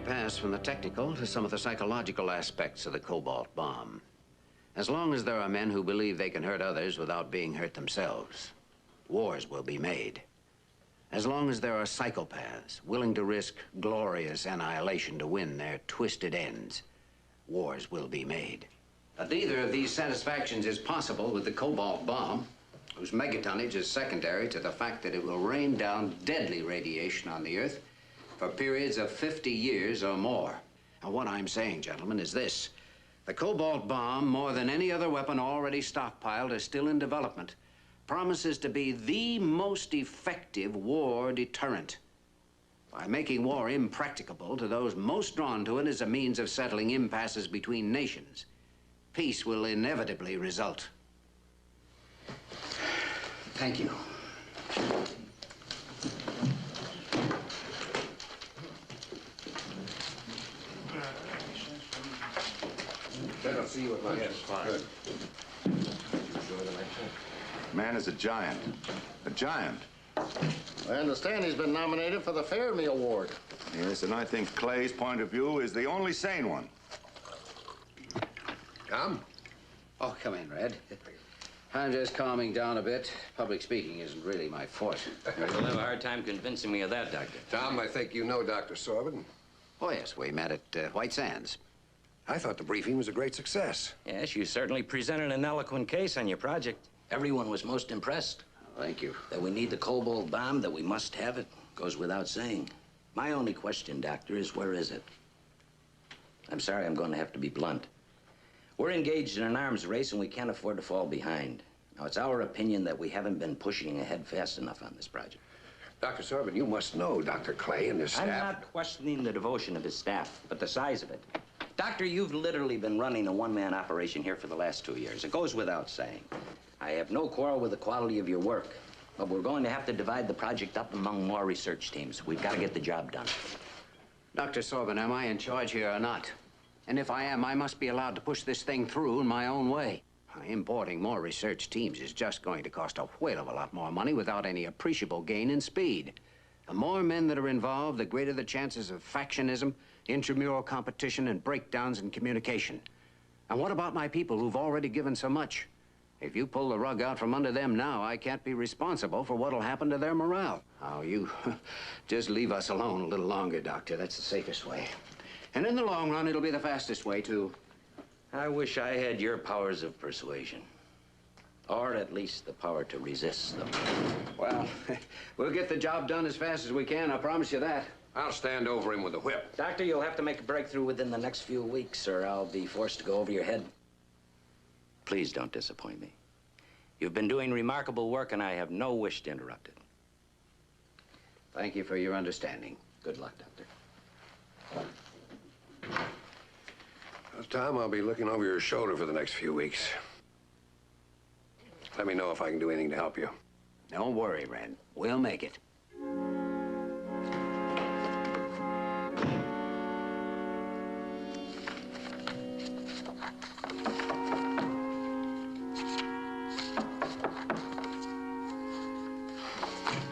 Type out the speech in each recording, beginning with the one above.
pass from the technical to some of the psychological aspects of the cobalt bomb. As long as there are men who believe they can hurt others without being hurt themselves, wars will be made. As long as there are psychopaths willing to risk glorious annihilation to win their twisted ends, wars will be made. But neither of these satisfactions is possible with the cobalt bomb, whose megatonnage is secondary to the fact that it will rain down deadly radiation on the Earth for periods of 50 years or more. Now, what I'm saying, gentlemen, is this. The cobalt bomb, more than any other weapon already stockpiled or still in development, promises to be the most effective war deterrent. By making war impracticable to those most drawn to it as a means of settling impasses between nations, peace will inevitably result. Thank you. I'll see you at lunch. Yes, fine. Good. Man is a giant. A giant. I understand he's been nominated for the Fairme Award. Yes, and I think Clay's point of view is the only sane one. Come? Oh, come in, Red. I'm just calming down a bit. Public speaking isn't really my forte. You'll have a hard time convincing me of that, Doctor. Tom, I think you know Dr. Sorbin. Oh, yes, we met at White Sands. I thought the briefing was a great success. Yes, you certainly presented an eloquent case on your project. Everyone was most impressed. Thank you. That we need the cobalt bomb, that we must have it, goes without saying. My only question, Doctor, is where is it? I'm sorry, I'm going to have to be blunt. We're engaged in an arms race, and we can't afford to fall behind. Now, it's our opinion that we haven't been pushing ahead fast enough on this project. Dr. Sorbin, you must know Dr. Clay and his staff. I'm not questioning the devotion of his staff, but the size of it. Doctor, you've literally been running a one-man operation here for the last 2 years. It goes without saying. I have no quarrel with the quality of your work, but we're going to have to divide the project up among more research teams. We've got to get the job done. Dr. Sorbin, am I in charge here or not? And if I am, I must be allowed to push this thing through in my own way. Importing more research teams is just going to cost a whale of a lot more money without any appreciable gain in speed. The more men that are involved, the greater the chances of factionism, intramural competition, and breakdowns in communication. And what about my people who've already given so much? If you pull the rug out from under them now, I can't be responsible for what'll happen to their morale. Now, you just leave us alone a little longer, Doctor. That's the safest way. And in the long run, it'll be the fastest way, too. I wish I had your powers of persuasion. Or at least the power to resist them. Well, we'll get the job done as fast as we can, I promise you that. I'll stand over him with a whip. Doctor, you'll have to make a breakthrough within the next few weeks, or I'll be forced to go over your head. Please don't disappoint me. You've been doing remarkable work, and I have no wish to interrupt it. Thank you for your understanding. Good luck, Doctor. Tom, I'll be looking over your shoulder for the next few weeks. Let me know if I can do anything to help you. Don't worry, Ren. We'll make it.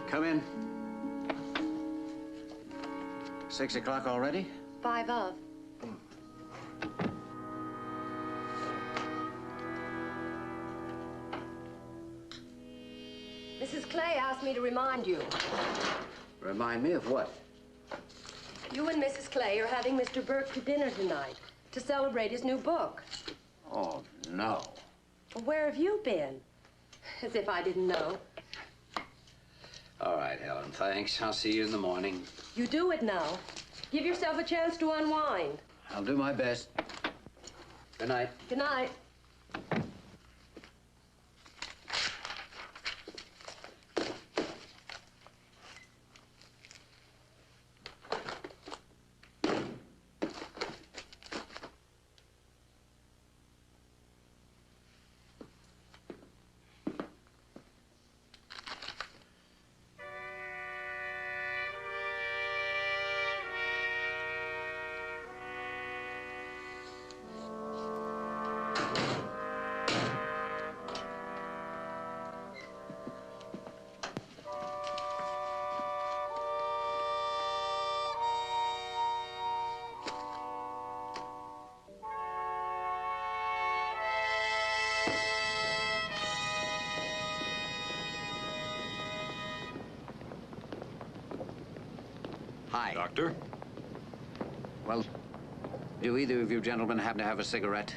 Come in. 6 o'clock already? 5 of. Mrs. Clay asked me to remind you. Remind me of what? You and Mrs. Clay are having Mr. Burke to dinner tonight to celebrate his new book. Oh, no. Well, where have you been? As if I didn't know. All right, Helen, thanks. I'll see you in the morning. You do it now. Give yourself a chance to unwind. I'll do my best. Good night. Good night. Hi. Doctor? Well, do either of you gentlemen happen to have a cigarette?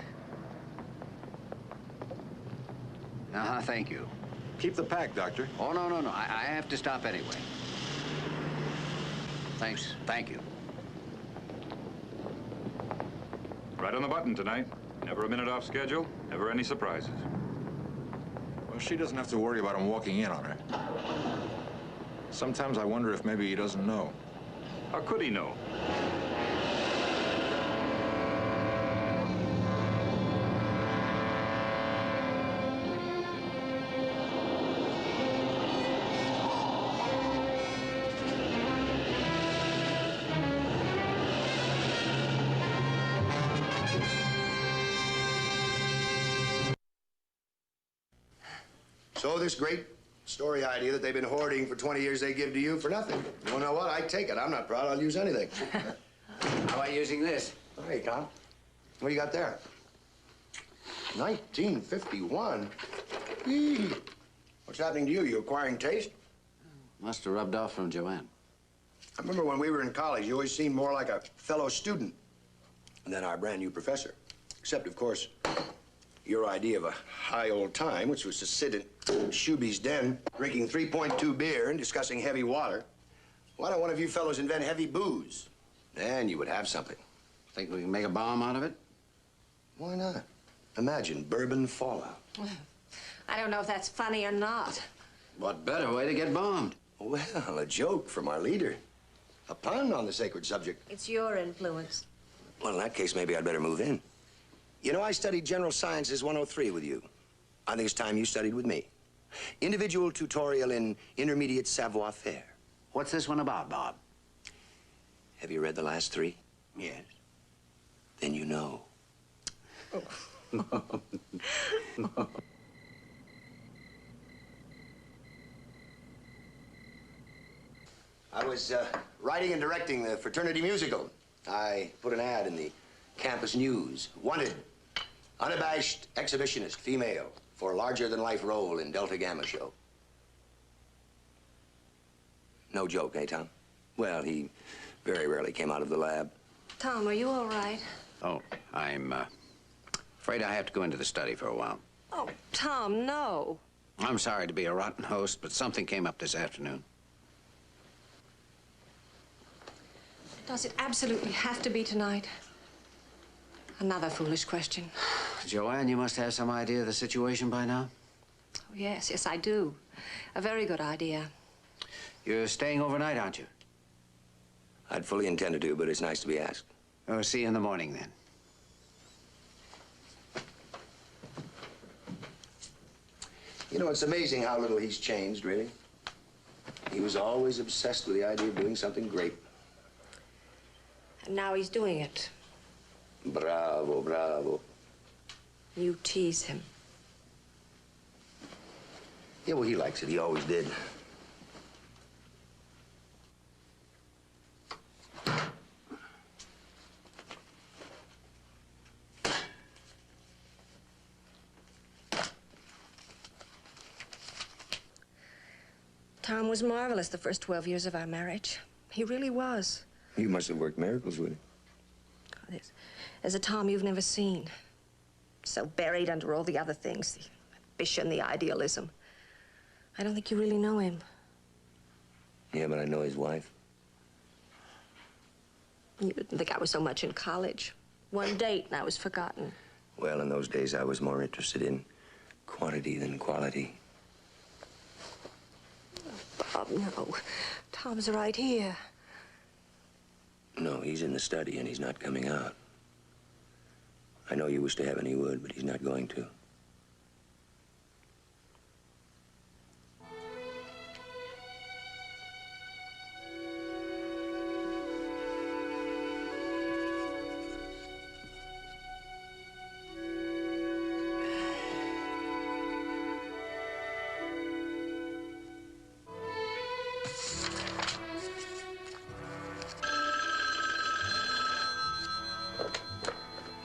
Thank you. Keep the pack, Doctor. Oh, no. I have to stop anyway. Thanks. Thank you. Right on the button tonight. Never a minute off schedule, never any surprises. Well, she doesn't have to worry about him walking in on her. Sometimes I wonder if maybe he doesn't know. How could he know? So this great story idea that they've been hoarding for 20 years they give to you for nothing. You wanna know what? I take it. I'm not proud. I'll use anything. How about using this? Hey, Tom. What do you got there? 1951? Eee. What's happening to you? You acquiring taste? Must have rubbed off from Joanne. I remember when we were in college, you always seemed more like a fellow student than our brand new professor. Except, of course, your idea of a high old time, which was to sit in Shuby's den, drinking 3.2 beer and discussing heavy water. Why don't one of you fellows invent heavy booze? Then you would have something. Think we can make a bomb out of it? Why not? Imagine bourbon fallout. I don't know if that's funny or not. What better way to get bombed? Well, a joke from our leader. A pun on the sacred subject. It's your influence. Well, in that case, maybe I'd better move in. You know, I studied General Sciences 103 with you. I think it's time you studied with me. Individual tutorial in intermediate savoir-faire. What's this one about, Bob? Have you read the last three? Yes. Then you know. I was writing and directing the fraternity musical. I put an ad in the campus news. Wanted, unabashed exhibitionist, female, for larger-than-life role in Delta Gamma show. No joke, eh, Tom? Well, he very rarely came out of the lab. Tom, are you all right? Oh, I'm afraid I have to go into the study for a while. Oh, Tom, no. I'm sorry to be a rotten host, but something came up this afternoon. Does it absolutely have to be tonight? Another foolish question. Joanne, you must have some idea of the situation by now. Oh, yes, I do. A very good idea. You're staying overnight, aren't you? I'd fully intended to, but it's nice to be asked. Oh, see you in the morning, then. You know, it's amazing how little he's changed, really. He was always obsessed with the idea of doing something great. And now he's doing it. Bravo, bravo. You tease him. Yeah, well, he likes it. He always did. Tom was marvelous the first 12 years of our marriage. He really was. You must have worked miracles with him. There's a Tom you've never seen. So buried under all the other things, the ambition, the idealism. I don't think you really know him. Yeah, but I know his wife. You didn't think I was so much in college. One date and I was forgotten. Well, in those days, I was more interested in quantity than quality. Bob, no. Tom's right here. No, he's in the study and he's not coming out. I know you wish to heaven he would, but he's not going to.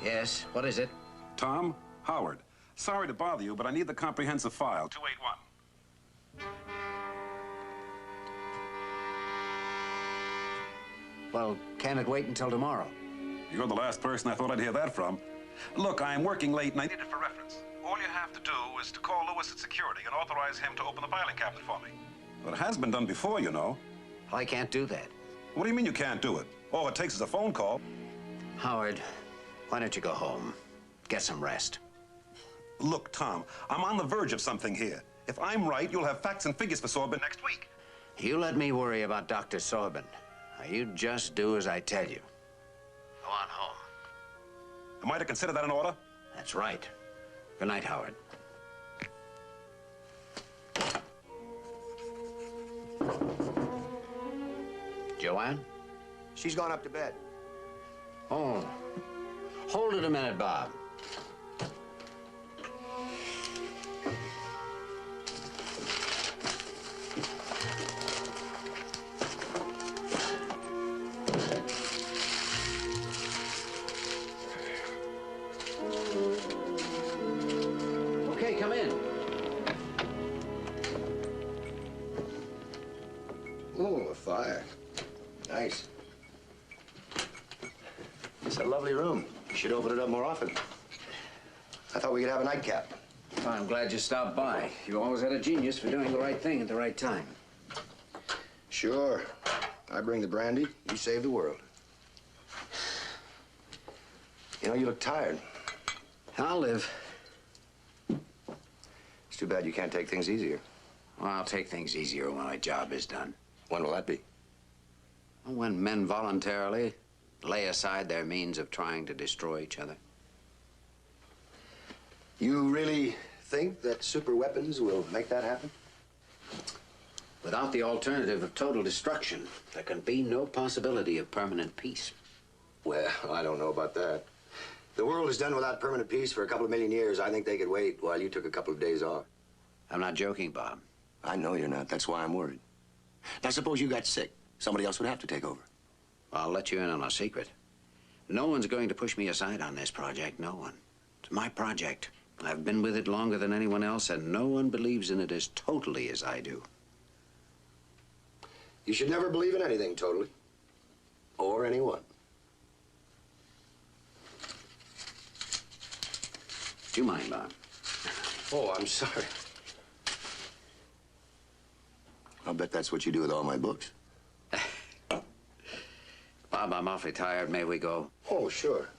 Yes, what is it? Tom, Howard. Sorry to bother you, but I need the comprehensive file. 281. Well, can it wait until tomorrow? You're the last person I thought I'd hear that from. Look, I'm working late and I need it for reference. All you have to do is to call Lewis at security and authorize him to open the filing cabinet for me. But it has been done before, you know. I can't do that. What do you mean you can't do it? All it takes is a phone call. Howard, why don't you go home? Get some rest. Look, Tom, I'm on the verge of something here. If I'm right, you'll have facts and figures for Sorbin next week. You let me worry about Dr. Sorbin. Now, you just do as I tell you. Go on home. Am I to consider that an order? That's right. Good night, Howard. Joanne? She's gone up to bed. Oh. Hold it a minute, Bob. Okay, come in. Oh, a fire. Nice. It's a lovely room. You should open it up more often. I thought we could have a nightcap. Well, I'm glad you stopped by. You always had a genius for doing the right thing at the right time. Sure. I bring the brandy, you save the world. You know, you look tired. I'll live. It's too bad you can't take things easier. Well, I'll take things easier when my job is done. When will that be? When men voluntarily lay aside their means of trying to destroy each other. You really think that super weapons will make that happen? Without the alternative of total destruction, there can be no possibility of permanent peace. Well, I don't know about that. The world has done without permanent peace for a couple of million years. I think they could wait while you took a couple of days off. I'm not joking, Bob. I know you're not. That's why I'm worried. Now, suppose you got sick. Somebody else would have to take over. I'll let you in on a secret. No one's going to push me aside on this project, no one. It's my project. I've been with it longer than anyone else, and no one believes in it as totally as I do. You should never believe in anything totally. Or anyone. Do you mind, Bob? Oh, I'm sorry. I'll bet that's what you do with all my books. Bob, I'm awfully tired. May we go? Oh, sure.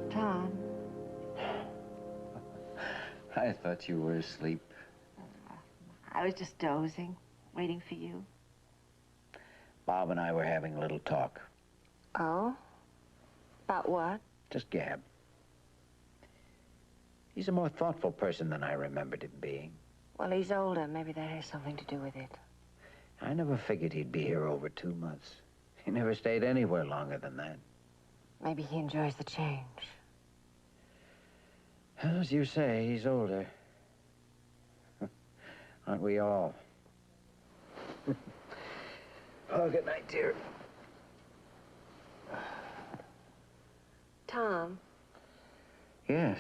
Tom. I thought you were asleep. I was just dozing, waiting for you. Bob and I were having a little talk. Oh? About what? Just gab. He's a more thoughtful person than I remembered him being. Well, he's older. Maybe that has something to do with it. I never figured he'd be here over 2 months. He never stayed anywhere longer than that. Maybe he enjoys the change. As you say, he's older. Aren't we all? Oh, good night, dear. Tom, Yes.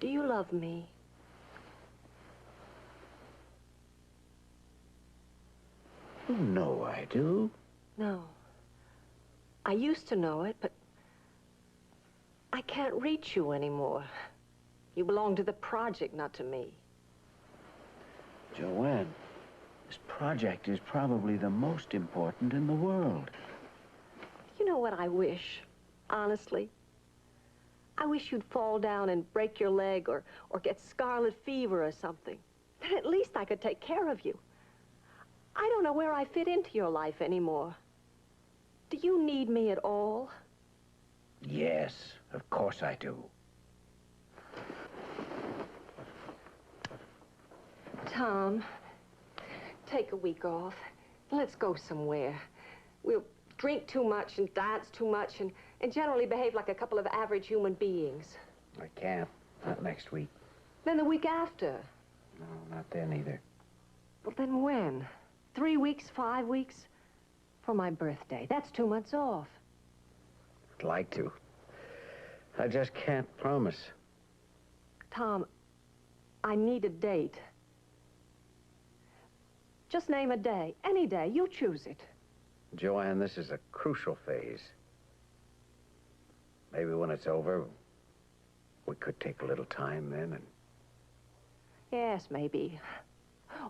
do you love me? You know I do. No. I used to know it, but I can't reach you anymore. You belong to the project, not to me. Joanne, this project is probably the most important in the world. You know what I wish, honestly? I wish you'd fall down and break your leg or get scarlet fever or something. Then at least I could take care of you. I don't know where I fit into your life anymore. Do you need me at all? Yes, of course I do. Tom, take a week off. Let's go somewhere. We'll drink too much and dance too much and generally behave like a couple of average human beings. I can't. Not next week. Then the week after. No, not then either. Well, then when? 3 weeks, 5 weeks? For my birthday. That's 2 months off. I'd like to. I just can't promise. Tom, I need a date. Just name a day. Any day. You choose it. Joanne, this is a crucial phase. Maybe when it's over, we could take a little time then and... Yes, maybe.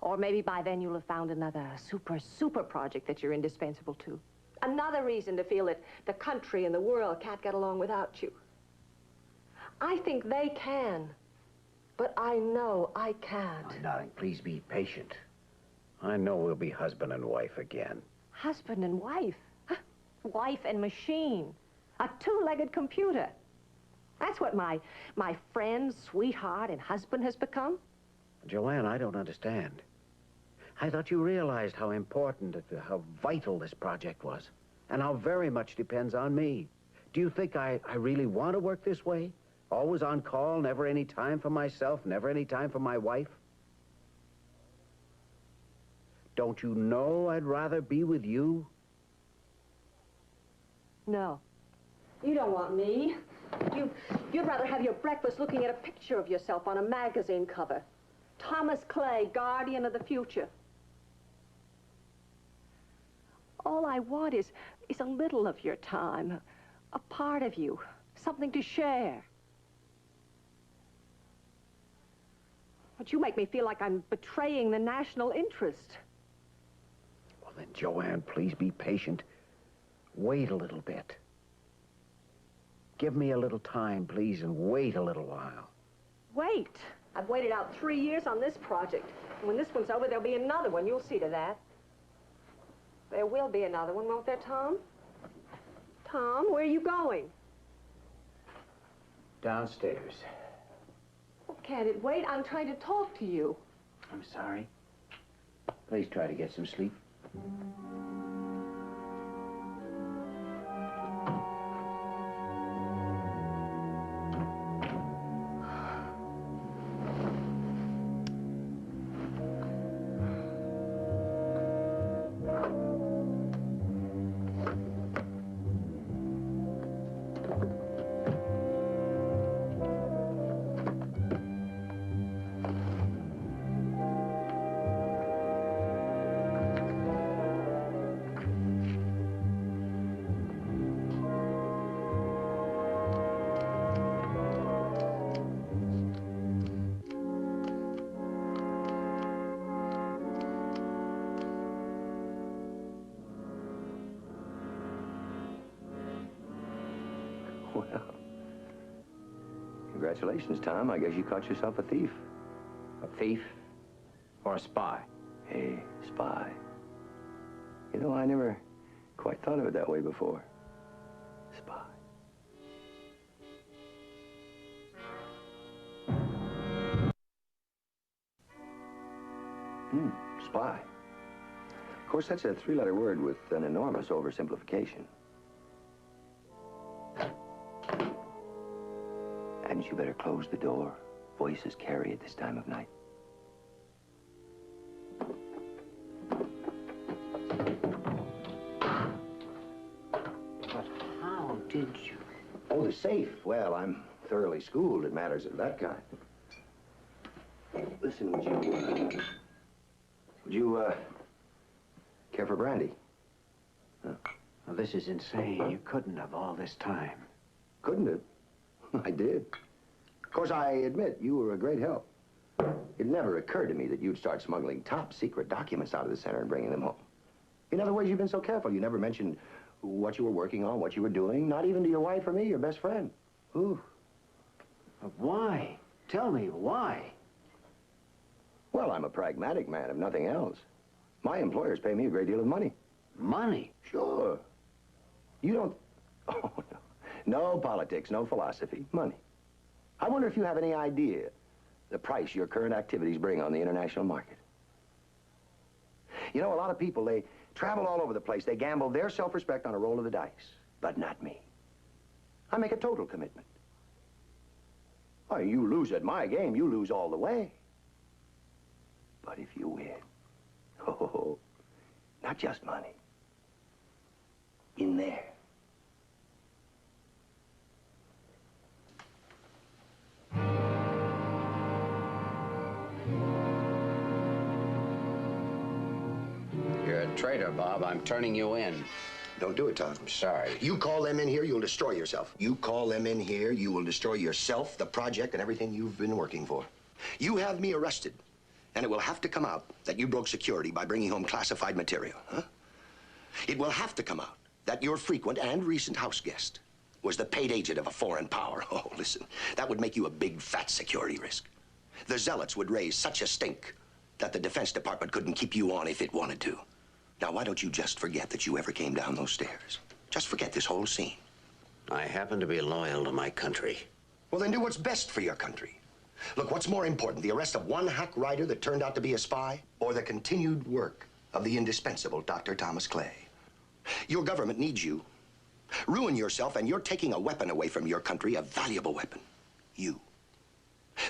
Or maybe by then you'll have found another super project that you're indispensable to. Another reason to feel that the country and the world can't get along without you. I think they can, but I know I can't. Oh, darling, please be patient. I know we'll be husband and wife again. Husband and wife? Huh? Wife and machine. A two-legged computer. That's what my friend, sweetheart, and husband has become. Joanne, I don't understand. I thought you realized how important, how vital this project was, and how very much depends on me. Do you think I really want to work this way? Always on call, never any time for myself, never any time for my wife? Don't you know I'd rather be with you? No. You don't want me. You'd rather have your breakfast looking at a picture of yourself on a magazine cover. Thomas Clay, guardian of the future. All I want is a little of your time, a part of you, something to share. But you make me feel like I'm betraying the national interest. Well then, Joanne, please be patient. Wait a little bit. Give me a little time, please, and wait a little while. Wait. I've waited out 3 years on this project. And when this one's over, there'll be another one. You'll see to that. There will be another one, won't there, Tom? Tom, where are you going? Downstairs. Oh, can't it wait? I'm trying to talk to you. I'm sorry. Please try to get some sleep. Well, congratulations, Tom. I guess you caught yourself a thief. A thief? Or a spy? Hey, spy. You know, I never quite thought of it that way before. Spy. Spy. Of course, that's a three-letter word with an enormous oversimplification. Hadn't you better close the door? Voices carry at this time of night. But how did you? Oh, the safe. Well, I'm thoroughly schooled in matters of that kind. Listen, would you care for brandy? Huh? Well, this is insane. You couldn't have all this time. Couldn't it? I did. Of course, I admit you were a great help. It never occurred to me that you'd start smuggling top secret documents out of the center and bringing them home. In other ways, you've been so careful. You never mentioned what you were working on, what you were doing, not even to your wife or me, your best friend. Ooh. But why? Tell me, why? Well, I'm a pragmatic man, if nothing else. My employers pay me a great deal of money. Money? Sure. You don't... Oh, no. No politics, no philosophy. Money. I wonder if you have any idea the price your current activities bring on the international market. You know, a lot of people, they travel all over the place. They gamble their self-respect on a roll of the dice. But not me. I make a total commitment. Oh, you lose at my game, you lose all the way. But if you win, oh, not just money. In there. You're a traitor, Bob. I'm turning you in. Don't do it, Tom. I'm sorry. You call them in here, you'll destroy yourself. You call them in here, you will destroy yourself, the project, and everything you've been working for. You have me arrested, and it will have to come out that you broke security by bringing home classified material, huh? It will have to come out that your frequent and recent house guest was the paid agent of a foreign power. Oh, listen, that would make you a big, fat security risk. The zealots would raise such a stink that the Defense Department couldn't keep you on if it wanted to. Now, why don't you just forget that you ever came down those stairs? Just forget this whole scene. I happen to be loyal to my country. Well, then do what's best for your country. Look, what's more important, the arrest of one hack writer that turned out to be a spy, or the continued work of the indispensable Dr. Thomas Clay? Your government needs you. Ruin yourself, and you're taking a weapon away from your country, a valuable weapon. You.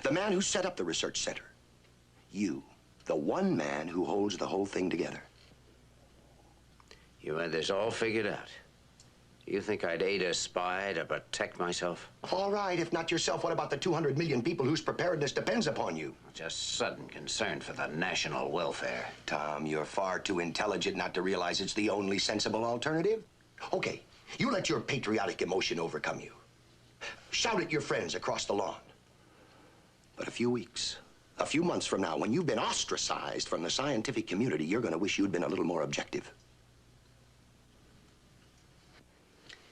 The man who set up the research center. You. The one man who holds the whole thing together. You had this all figured out. You think I'd aid a spy to protect myself? All right, if not yourself, what about the 200 million people whose preparedness depends upon you? Just sudden concern for the national welfare. Tom, you're far too intelligent not to realize it's the only sensible alternative. Okay, you let your patriotic emotion overcome you. Shout at your friends across the lawn. But a few weeks, a few months from now, when you've been ostracized from the scientific community, you're going to wish you'd been a little more objective.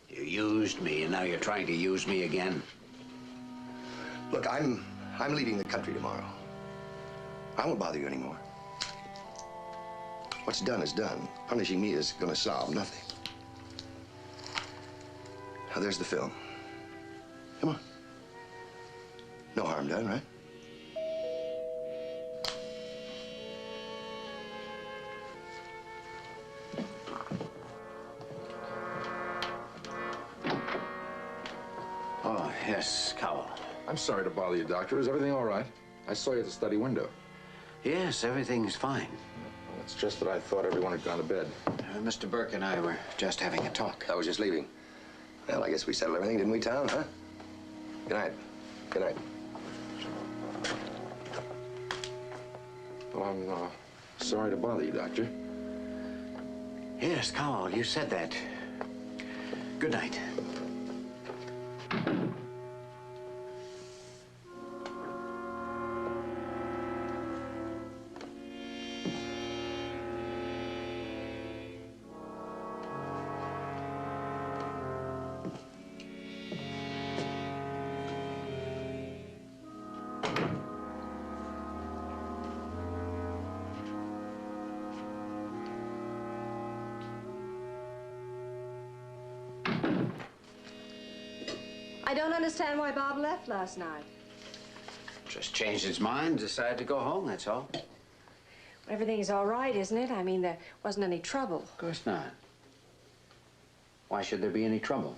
You used me, and now you're trying to use me again? Look, I'm leaving the country tomorrow. I won't bother you anymore. What's done is done. Punishing me is going to solve nothing. Now, there's the film. Come on. No harm done, right? Oh, yes, Cowell. I'm sorry to bother you, Doctor. Is everything all right? I saw you at the study window. Yes, everything's fine. Well, it's just that I thought everyone had gone to bed. Mr. Burke and I were just having a talk. I was just leaving. Well, I guess we settled everything, didn't we, Tom, huh? Good night. Good night. Well, I'm sorry to bother you, Doctor. Yes, Cowell, you said that. Good night. I don't understand why Bob left last night. Just changed its mind, decided to go home, that's all. Everything's all right, isn't it? I mean, there wasn't any trouble. Of course not. Why should there be any trouble?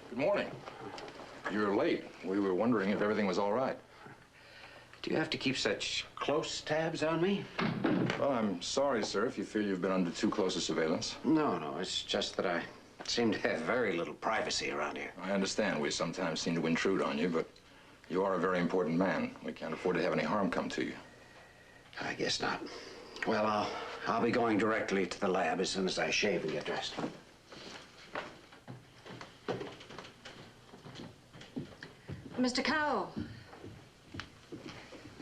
Good morning. You're late. We were wondering if everything was all right. Do you have to keep such close tabs on me? Well, I'm sorry, sir, if you feel you've been under too close a surveillance. No, it's just that I seem to have very little privacy around here. I understand we sometimes seem to intrude on you, but you are a very important man. We can't afford to have any harm come to you. I guess not. Well, I'll be going directly to the lab as soon as I shave and get dressed. Mr. Cowell,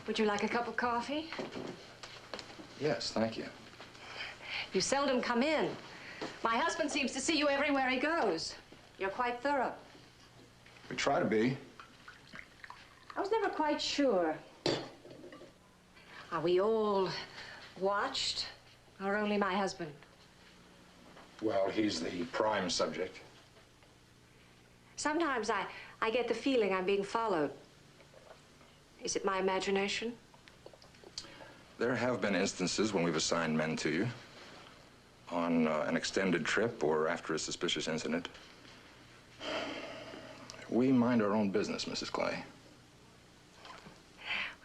would you like a cup of coffee? Yes, thank you. You seldom come in. My husband seems to see you everywhere he goes. You're quite thorough. We try to be. I was never quite sure. Are we all watched, or only my husband? Well, he's the prime subject. Sometimes I get the feeling I'm being followed. Is it my imagination? There have been instances when we've assigned men to you on an extended trip or after a suspicious incident. We mind our own business, Mrs. Clay.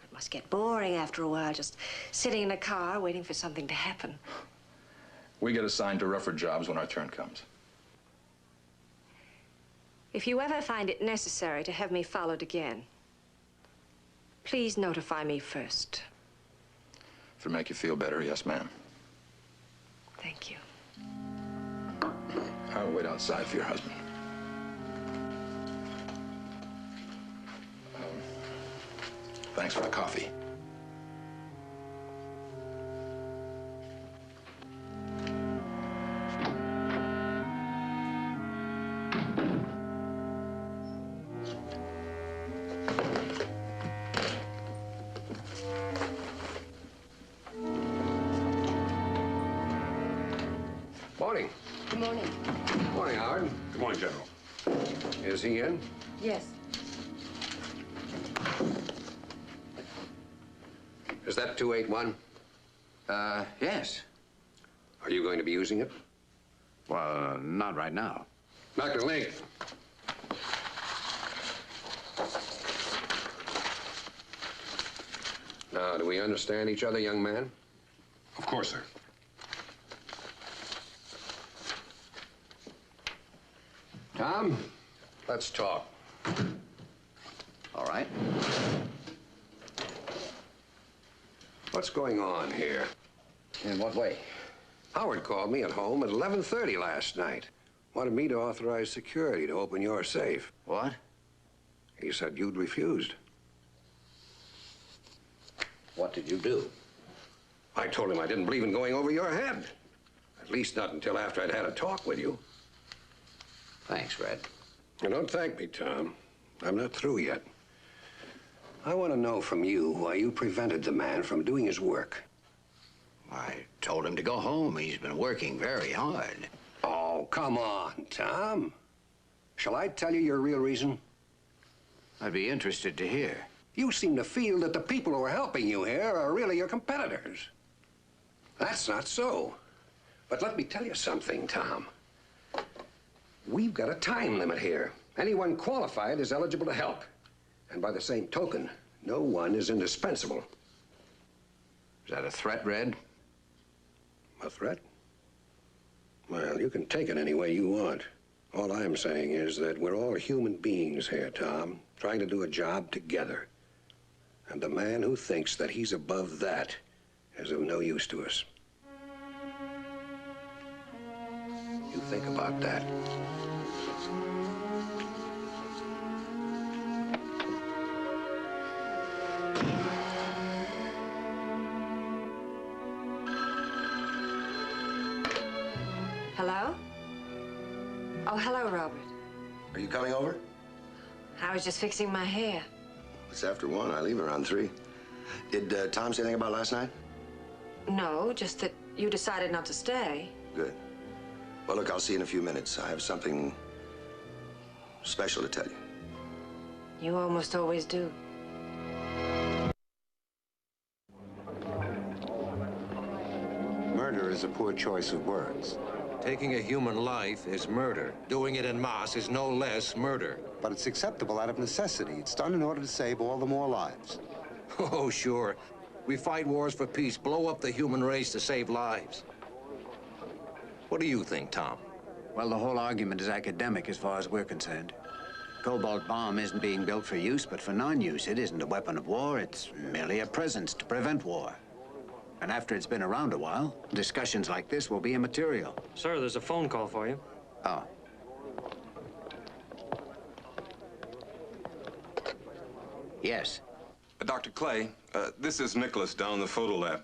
It must get boring after a while, just sitting in a car waiting for something to happen. We get assigned to rougher jobs when our turn comes. If you ever find it necessary to have me followed again, please notify me first. If it'll make you feel better, yes, ma'am. Thank you. I'll wait outside for your husband. Thanks for the coffee. Morning. Good morning. Morning, Howard. Good morning, General. Is he in? Yes. Is that 281? Yes. Are you going to be using it? Well, not right now. Dr. Link. Now, do we understand each other, young man? Of course, sir. Tom, let's talk. All right. What's going on here? In what way? Howard called me at home at 11:30 last night. Wanted me to authorize security to open your safe. What? He said you'd refused. What did you do? I told him I didn't believe in going over your head. At least not until after I'd had a talk with you. Thanks, Red. Now, don't thank me, Tom. I'm not through yet. I want to know from you why you prevented the man from doing his work. I told him to go home. He's been working very hard. Oh, come on, Tom. Shall I tell you your real reason? I'd be interested to hear. You seem to feel that the people who are helping you here are really your competitors. That's not so. But let me tell you something, Tom. We've got a time limit here. Anyone qualified is eligible to help. And by the same token, no one is indispensable. Is that a threat, Red? A threat? Well, you can take it any way you want. All I'm saying is that we're all human beings here, Tom, trying to do a job together. And the man who thinks that he's above that is of no use to us. You think about that. Hello? Oh, hello, Robert. Are you coming over? I was just fixing my hair. It's after 1. I leave around 3. Did Tom say anything about last night? No, just that you decided not to stay. Good. Well, look, I'll see you in a few minutes. I have something special to tell you. You almost always do. Murder is a poor choice of words. Taking a human life is murder. Doing it en masse is no less murder. But it's acceptable out of necessity. It's done in order to save all the more lives. Oh, sure. We fight wars for peace, blow up the human race to save lives. What do you think, Tom? Well, the whole argument is academic as far as we're concerned. Cobalt bomb isn't being built for use, but for non-use. It isn't a weapon of war. It's merely a presence to prevent war. And after it's been around a while, discussions like this will be immaterial. Sir, there's a phone call for you. Oh. Yes. Dr. Clay, this is Nicholas down in the photo lab.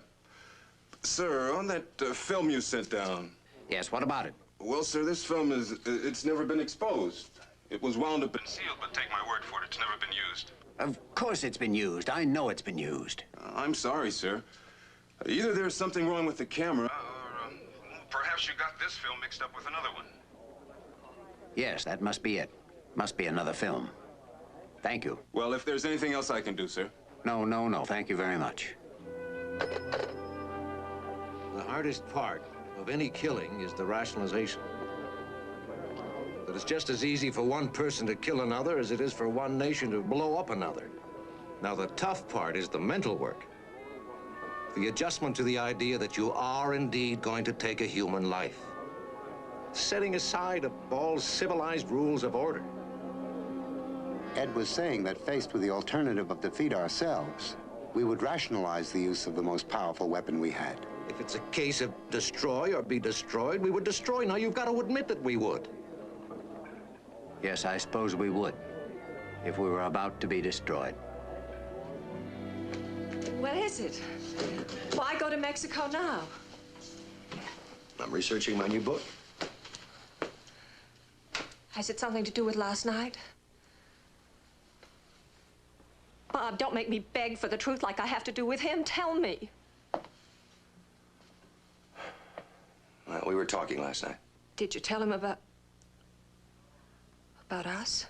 Sir, on that film you sent down. Yes, what about it? Well, sir, this film it's never been exposed. It was wound up and sealed, but take my word for it, it's never been used. Of course it's been used. I know it's been used. I'm sorry, sir. Either there's something wrong with the camera, or perhaps you got this film mixed up with another one. Yes, that must be it. Must be another film. Thank you. Well, if there's anything else I can do, sir. No. Thank you very much. The hardest part of any killing is the rationalization. That it's just as easy for one person to kill another as it is for one nation to blow up another. Now, the tough part is the mental work. The adjustment to the idea that you are indeed going to take a human life. Setting aside all civilized rules of order. Ed was saying that faced with the alternative of defeat ourselves, we would rationalize the use of the most powerful weapon we had. If it's a case of destroy or be destroyed, we would destroy. Now, you've got to admit that we would. Yes, I suppose we would, if we were about to be destroyed. What is it? Why go to Mexico now? I'm researching my new book. Has it something to do with last night? Bob, don't make me beg for the truth like I have to do with him. Tell me. Well, we were talking last night. Did you tell him about us?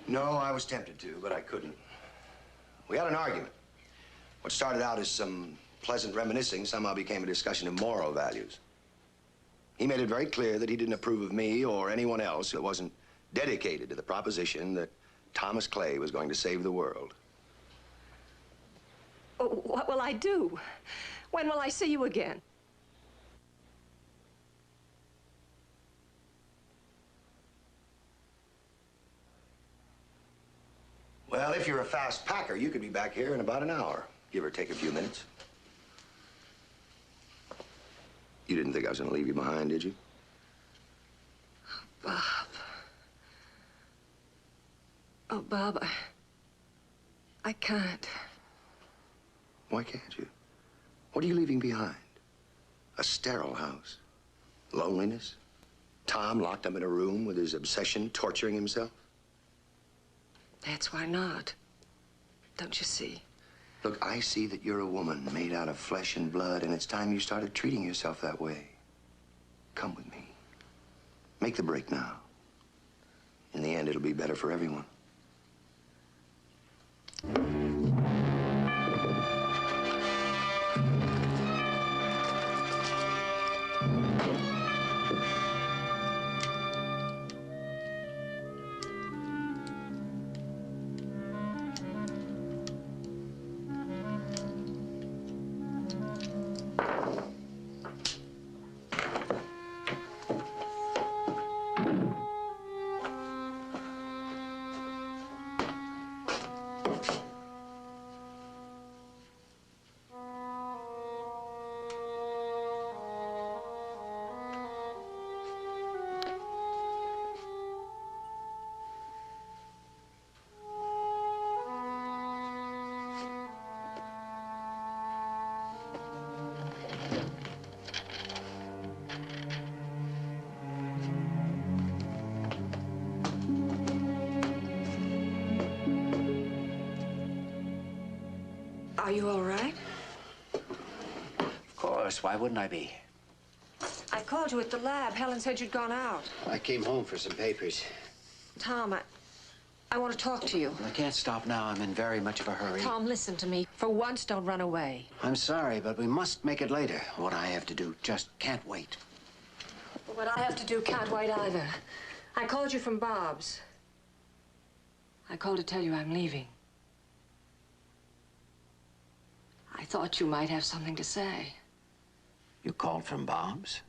No, I was tempted to, but I couldn't. We had an argument. What started out as some pleasant reminiscing somehow became a discussion of moral values. He made it very clear that he didn't approve of me or anyone else that wasn't dedicated to the proposition that Thomas Clay was going to save the world. Oh, what will I do? When will I see you again? Well, if you're a fast packer, you could be back here in about an hour, give or take a few minutes. You didn't think I was going to leave you behind, did you? Bob. Oh, Bob, I can't. Why can't you? What are you leaving behind? A sterile house? Loneliness? Tom locked up in a room with his obsession torturing himself? That's why not. Don't you see? Look, I see that you're a woman made out of flesh and blood, and it's time you started treating yourself that way. Come with me. Make the break now. In the end, it'll be better for everyone. Are you all right? Of course. Why wouldn't I be? I called you at the lab. Helen said you'd gone out. I came home for some papers. Tom, I want to talk to you. I can't stop now. I'm in very much of a hurry. Tom, listen to me. For once, don't run away. I'm sorry, but we must make it later. What I have to do just can't wait. What I have to do can't wait either. I called you from Bob's. I called to tell you I'm leaving. I thought you might have something to say. You called from Bob's?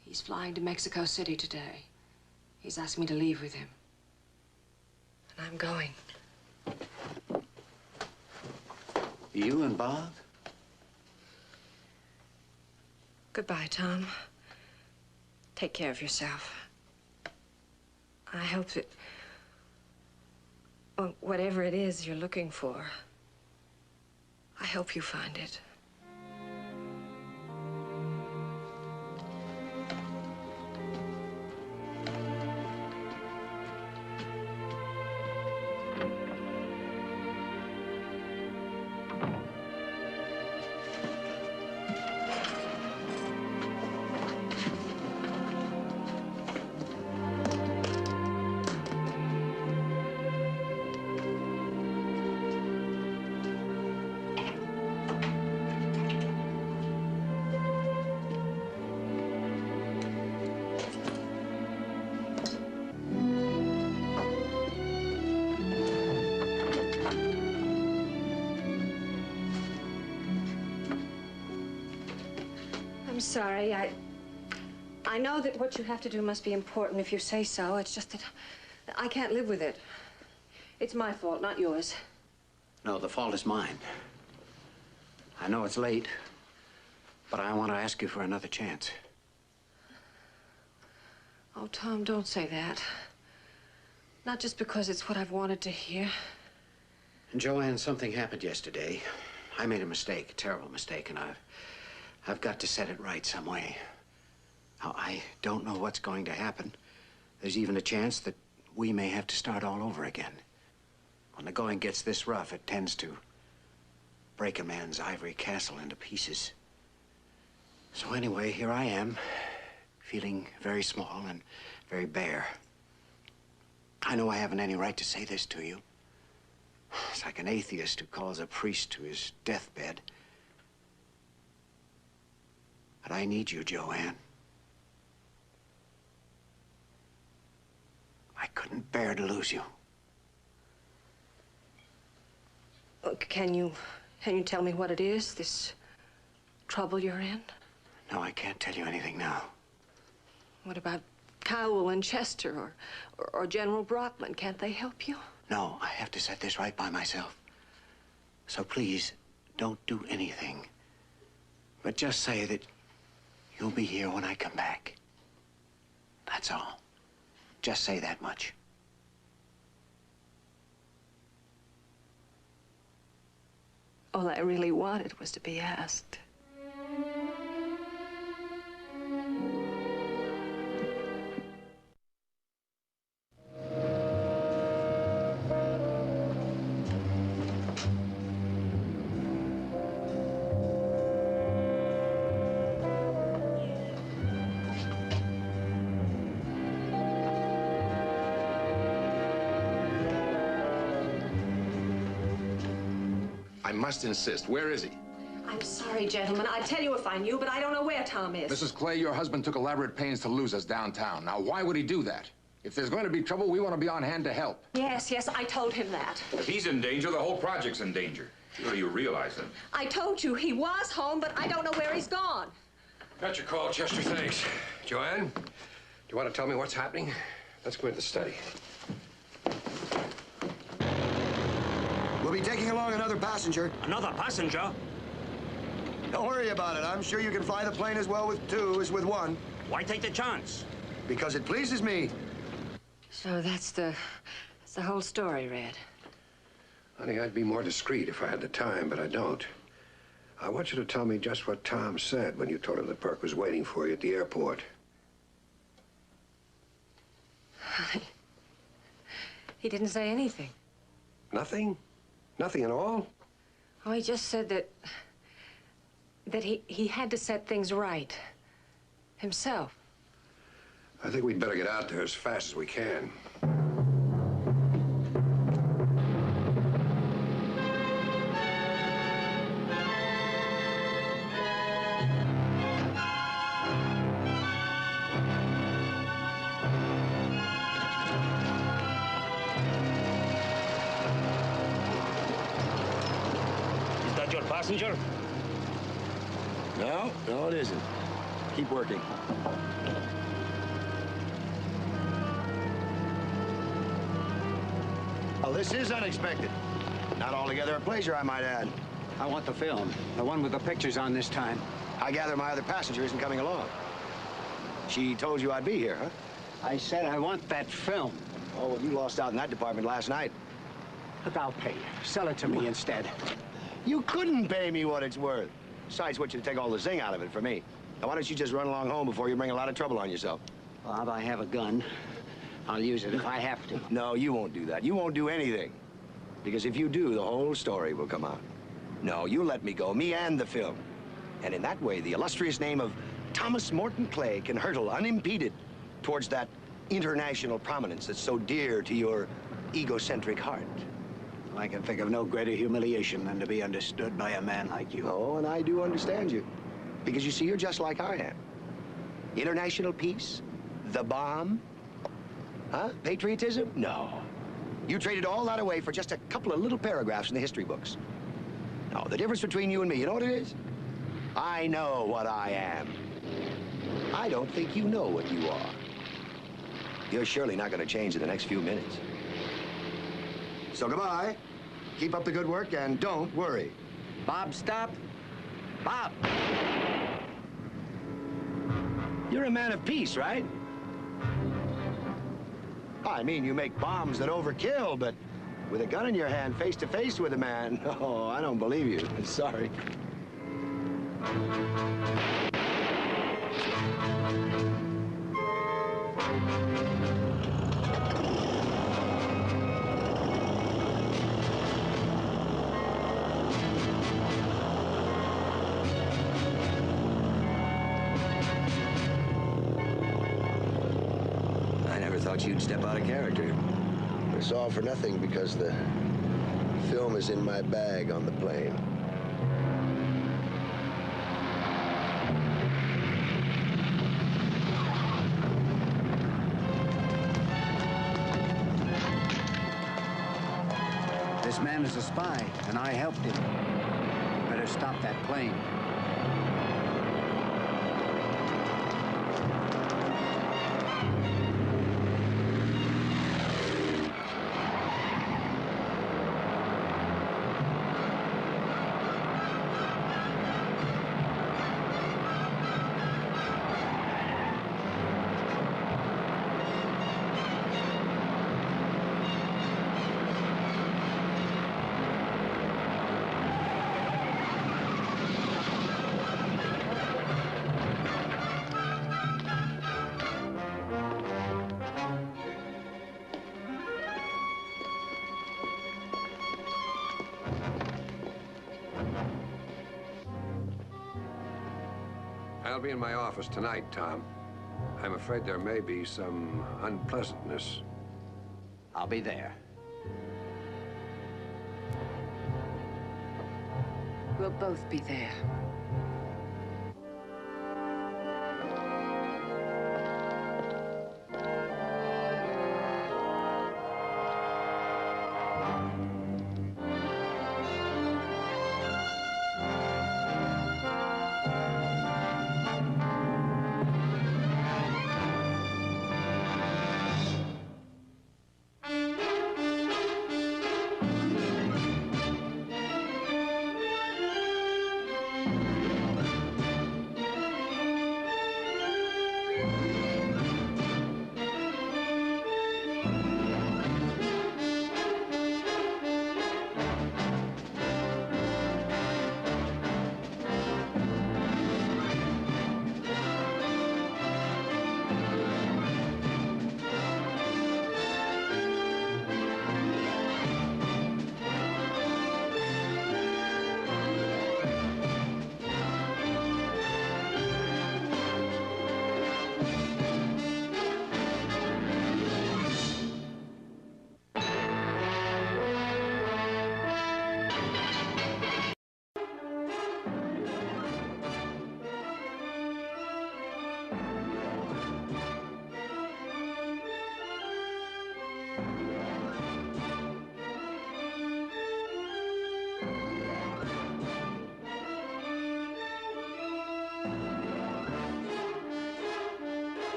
He's flying to Mexico City today. He's asked me to leave with him. And I'm going. You and Bob? Goodbye, Tom. Take care of yourself. I hope that whatever it is you're looking for, I hope you find it. sorry. I know that what you have to do must be important if you say so. It's just that I can't live with it. It's my fault, not yours. No, the fault is mine. I know it's late, but I want to ask you for another chance. Oh, Tom, don't say that. Not just because it's what I've wanted to hear. And Joanne, something happened yesterday. I made a mistake, a terrible mistake, and I've got to set it right some way. Now, I don't know what's going to happen. There's even a chance that we may have to start all over again. When the going gets this rough, it tends to break a man's ivory castle into pieces. So anyway, here I am, feeling very small and very bare. I know I haven't any right to say this to you. It's like an atheist who calls a priest to his deathbed. But I need you, Joanne. I couldn't bear to lose you. Can you tell me what it is, this trouble you're in? No, I can't tell you anything now. What about Cowell and Chester or General Brockman? Can't they help you? No, I have to set this right by myself. So please, don't do anything. But just say that you'll be here when I come back. That's all. Just say that much. All I really wanted was to be asked. I must insist. Where is he? I'm sorry, gentlemen. I'd tell you if I knew, but I don't know where Tom is. Mrs. Clay, your husband took elaborate pains to lose us downtown. Now, why would he do that? If there's going to be trouble, we want to be on hand to help. Yes, I told him that. If he's in danger, the whole project's in danger. Surely you realize that. I told you he was home, but I don't know where he's gone. Got your call, Chester, thanks. Joanne, do you want to tell me what's happening? Let's go into the study. We'll be taking along another passenger. Another passenger? Don't worry about it. I'm sure you can fly the plane as well with two as with one. Why take the chance? Because it pleases me. So that's the whole story, Red. Honey, I'd be more discreet if I had the time, but I don't. I want you to tell me just what Tom said when you told him that Burke was waiting for you at the airport. He didn't say anything. Nothing? Nothing at all? Oh, he just said that he had to set things right himself. I think we'd better get out there as fast as we can. Passenger? No, it isn't. Keep working. Well, this is unexpected. Not altogether a pleasure, I might add. I want the film, the one with the pictures on this time. I gather my other passenger isn't coming along. She told you I'd be here, huh? I said I want that film. Oh, well, you lost out in that department last night. Look, I'll pay you. Sell it to me instead. You couldn't pay me what it's worth. Besides, want you to take all the zing out of it for me. Now, why don't you just run along home before you bring a lot of trouble on yourself? Bob, I have a gun. I'll use it if I have to. No, you won't do that. You won't do anything. Because if you do, the whole story will come out. No, you let me go, me and the film. And in that way, the illustrious name of Thomas Morton Clay can hurtle unimpeded towards that international prominence that's so dear to your egocentric heart. I can think of no greater humiliation than to be understood by a man like you. Oh, and I do understand you. Because you see, you're just like I am. International peace? The bomb? Huh? Patriotism? No. You traded all that away for just a couple of little paragraphs in the history books. No, the difference between you and me, you know what it is? I know what I am. I don't think you know what you are. You're surely not going to change in the next few minutes. So goodbye. Keep up the good work and don't worry. Bob, stop. Bob! You're a man of peace, right? I mean, you make bombs that overkill, but with a gun in your hand, face to face with a man, oh, I don't believe you. Sorry. I never thought you'd step out of character. It's all for nothing because the film is in my bag on the plane. This man is a spy, and I helped him. Better stop that plane. I'll be in my office tonight, Tom. I'm afraid there may be some unpleasantness. I'll be there. We'll both be there.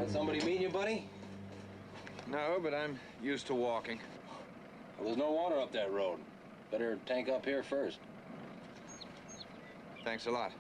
Somebody meet you, buddy? No, but I'm used to walking. Well, there's no water up that road. Better tank up here first. Thanks a lot.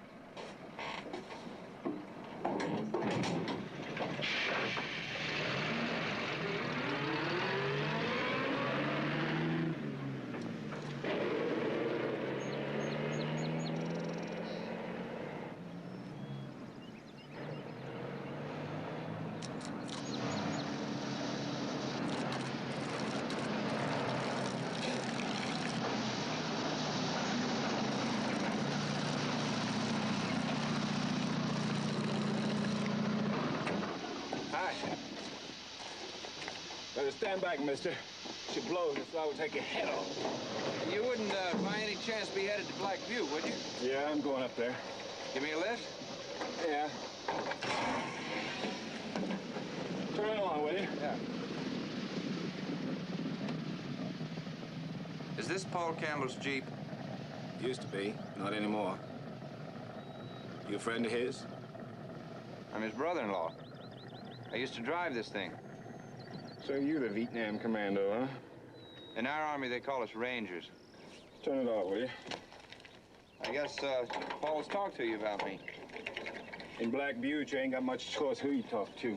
stand back, mister. She blows, so I would take your head off. You wouldn't, by any chance, be headed to Black Butte, would you? Yeah, I'm going up there. Give me a lift? Yeah. Turn it on, will you? Yeah. Is this Paul Campbell's Jeep? Used to be, not anymore. You a friend of his? I'm his brother-in-law. I used to drive this thing. So you're the Vietnam commando, huh? In our army, they call us Rangers. Turn it off, will you? I guess, Paul's talked to you about me. In Black Butte, you ain't got much choice who you talk to.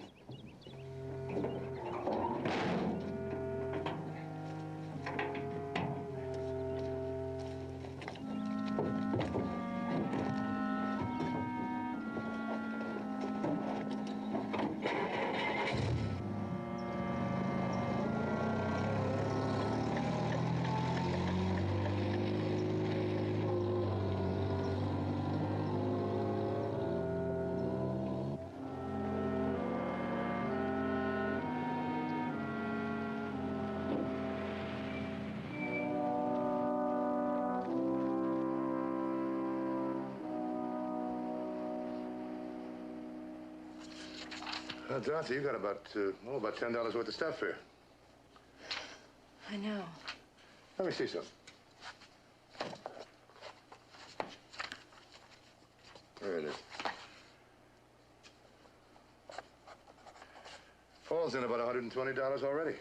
Dorothy, you got about $10 worth of stuff here. I know. Let me see some. There it is. Paul's in about $120 already.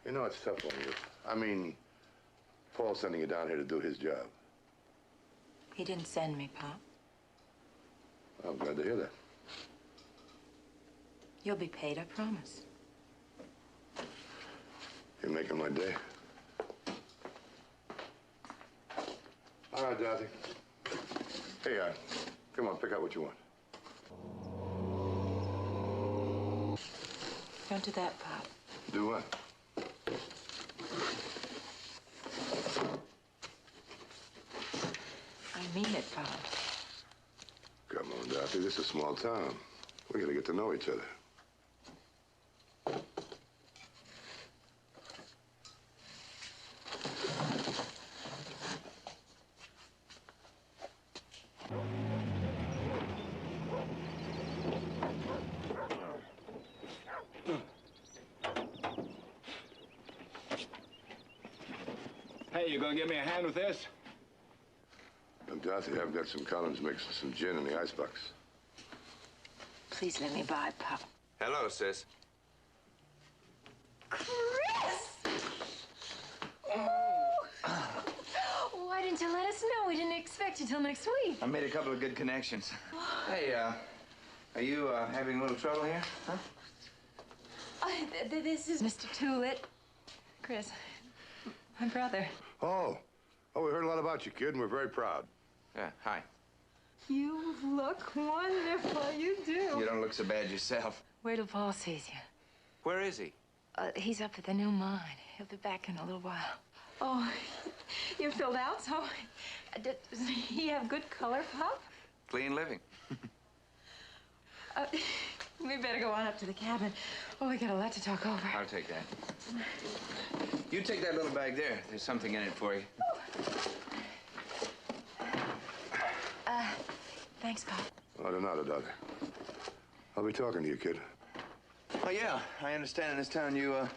You know it's tough on you. I mean, Paul's sending you down here to do his job. He didn't send me, Pop. I'm glad to hear that. You'll be paid, I promise. You're making my day. All right, Dorothy. Hey, come on, pick out what you want. Don't do that, Pop. Do what? I mean it, Pop. Come on, Dorothy, this is a small town. We're gonna get to know each other. Hey, you gonna give me a hand with this? Look, Dorothy, I've got some Collins mix and some gin in the icebox. Please let me buy, Pop. Hello, sis. Chris! Why didn't you let us know? We didn't expect you till next week. I made a couple of good connections. Hey, are you having a little trouble here? Huh? This is Mr. Tullett. Chris, my brother. Oh, we heard a lot about you, kid, and we're very proud. Yeah, hi. You look wonderful, you do. You don't look so bad yourself. Wait till Paul sees you. Where is he? He's up at the new mine. He'll be back in a little while. Oh, you filled out, so does he have good color, Pop? Clean living. We better go on up to the cabin. Oh, we got a lot to talk over. I'll take that. You take that little bag there. There's something in it for you. Thanks, Pop. Oh, de nada, Dorothy. I'll be talking to you, kid. Oh, yeah. I understand in this town you,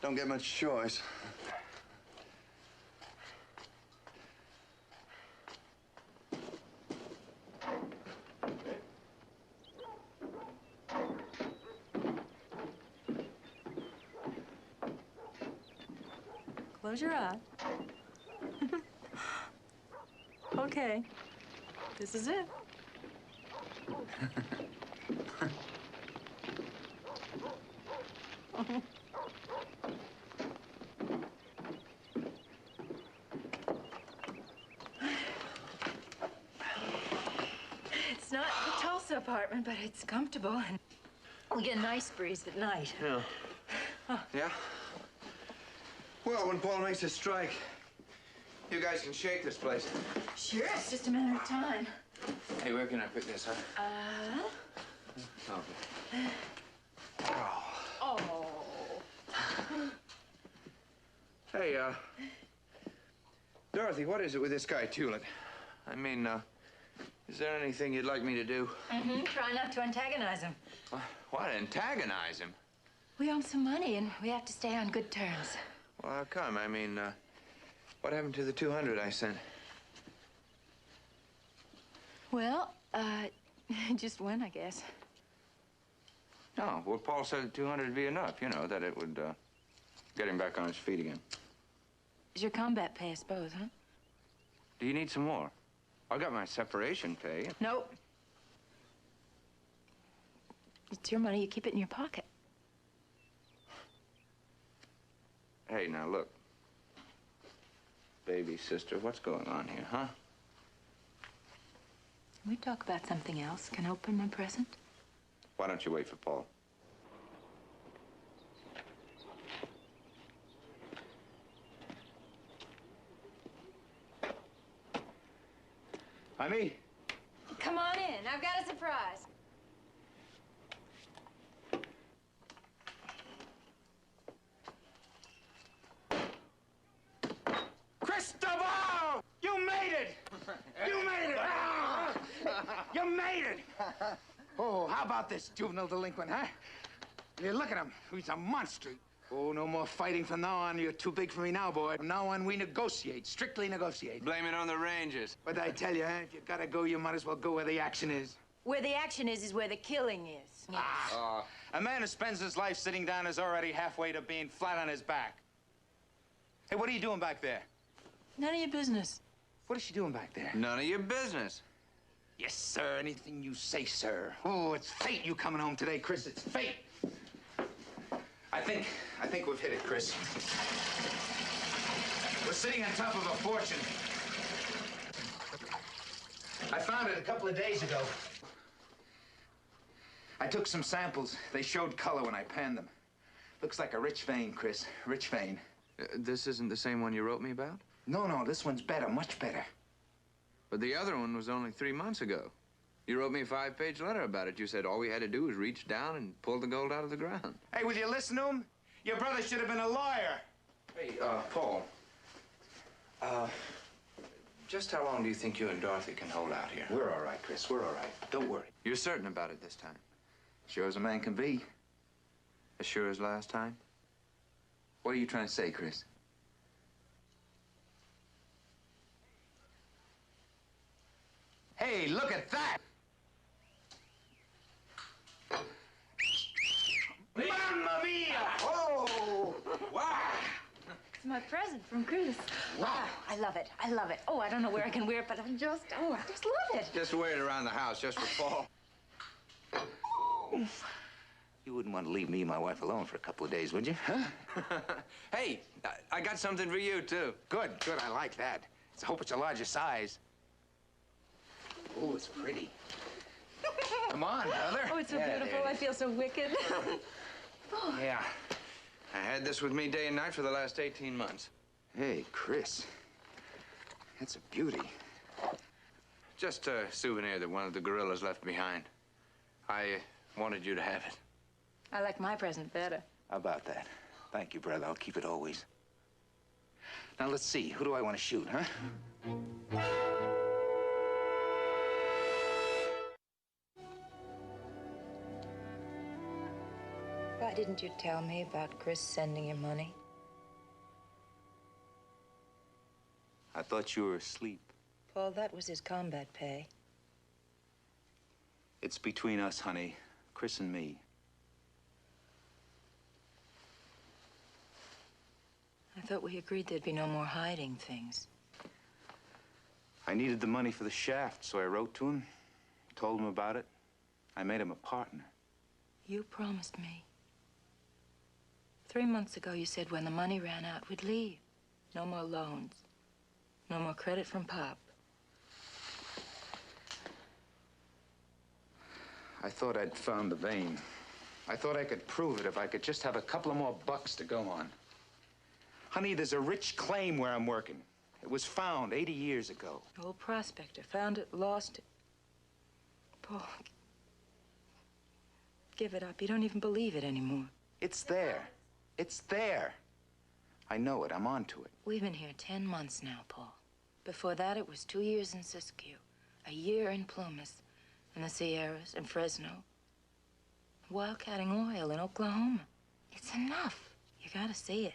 don't get much choice. Close your eye. Okay. This is it. It's not the Tulsa apartment, but it's comfortable, and we get a nice breeze at night. Yeah. Yeah? Well, when Paul makes his strike, you guys can shake this place. Sure, it's just a matter of time. Hey, where can I pick this up? Okay. Hey, Dorothy, what is it with this guy Tulin? I mean, is there anything you'd like me to do? Mm-hmm. Try not to antagonize him. What, antagonize him? We owe him some money, and we have to stay on good terms. Well, how come? I mean, what happened to the 200 I sent? Well, just went, I guess. No, well, Paul said 200 would be enough, you know, that it would, get him back on his feet again. It's your combat pay, I suppose, huh? Do you need some more? I got my separation pay. Nope. It's your money. You keep it in your pocket. Hey, now, look. Baby sister, what's going on here, huh? Can we talk about something else? Can I open my present? Why don't you wait for Paul? Honey? Come on in. I've got a surprise. Cristobal! You made it! You made it! Ah! You made it! Oh, how about this juvenile delinquent, huh? You look at him. He's a monster. Oh, no more fighting from now on. You're too big for me now, boy. From now on, we negotiate. Strictly negotiate. Blame it on the Rangers. But I tell you, huh, if you gotta go, you might as well go where the action is. Where the action is where the killing is. Yes. A man who spends his life sitting down is already halfway to being flat on his back. Hey, what are you doing back there? None of your business. What is she doing back there? None of your business. Yes, sir. Anything you say, sir. Oh, it's fate you coming home today, Chris. It's fate. I think we've hit it, Chris. We're sitting on top of a fortune. I found it a couple of days ago. I took some samples. They showed color when I panned them. Looks like a rich vein, Chris. Rich vein. This isn't the same one you wrote me about? No, this one's better, much better. But the other one was only 3 months ago. You wrote me a 5-page letter about it. You said all we had to do was reach down and pull the gold out of the ground. Hey, will you listen to him? Your brother should have been a lawyer. Hey, Paul. Just how long do you think you and Dorothy can hold out here? We're all right, Chris. We're all right. Don't worry. You're certain about it this time? Sure as a man can be. As sure as last time? What are you trying to say, Chris? Hey, look at that! Mamma mia! Oh! Wow! It's my present from Chris. Wow. I love it. I love it. Oh, I don't know where I can wear it, but I just love it. Just wear it around the house, just for Paul. You wouldn't want to leave me and my wife alone for a couple of days, would you? Huh? Hey, I got something for you, too. Good. I like that. I hope it's a larger size. Oh, it's pretty. Come on, brother. Oh, it's so beautiful. I feel so wicked. Oh. Yeah. I had this with me day and night for the last 18 months. Hey, Chris. That's a beauty. Just a souvenir that one of the gorillas left behind. I wanted you to have it. I like my present better. How about that? Thank you, brother. I'll keep it always. Now, let's see. Who do I want to shoot, huh? Why didn't you tell me about Chris sending you money? I thought you were asleep. Paul, that was his combat pay. It's between us, honey. Chris and me. I thought we agreed there'd be no more hiding things. I needed the money for the shaft, so I wrote to him, told him about it. I made him a partner. You promised me. 3 months ago, you said when the money ran out, we'd leave. No more loans. No more credit from Pop. I thought I'd found the vein. I thought I could prove it if I could just have a couple of more bucks to go on. Honey, there's a rich claim where I'm working. It was found 80 years ago. Old prospector found it, lost it. Paul, give it up. You don't even believe it anymore. It's there. It's there. I know it. I'm on to it. We've been here 10 months now, Paul. Before that, it was 2 years in Siskiyou, a year in Plumas, in the Sierras, in Fresno, wildcatting oil in Oklahoma. It's enough. You gotta see it.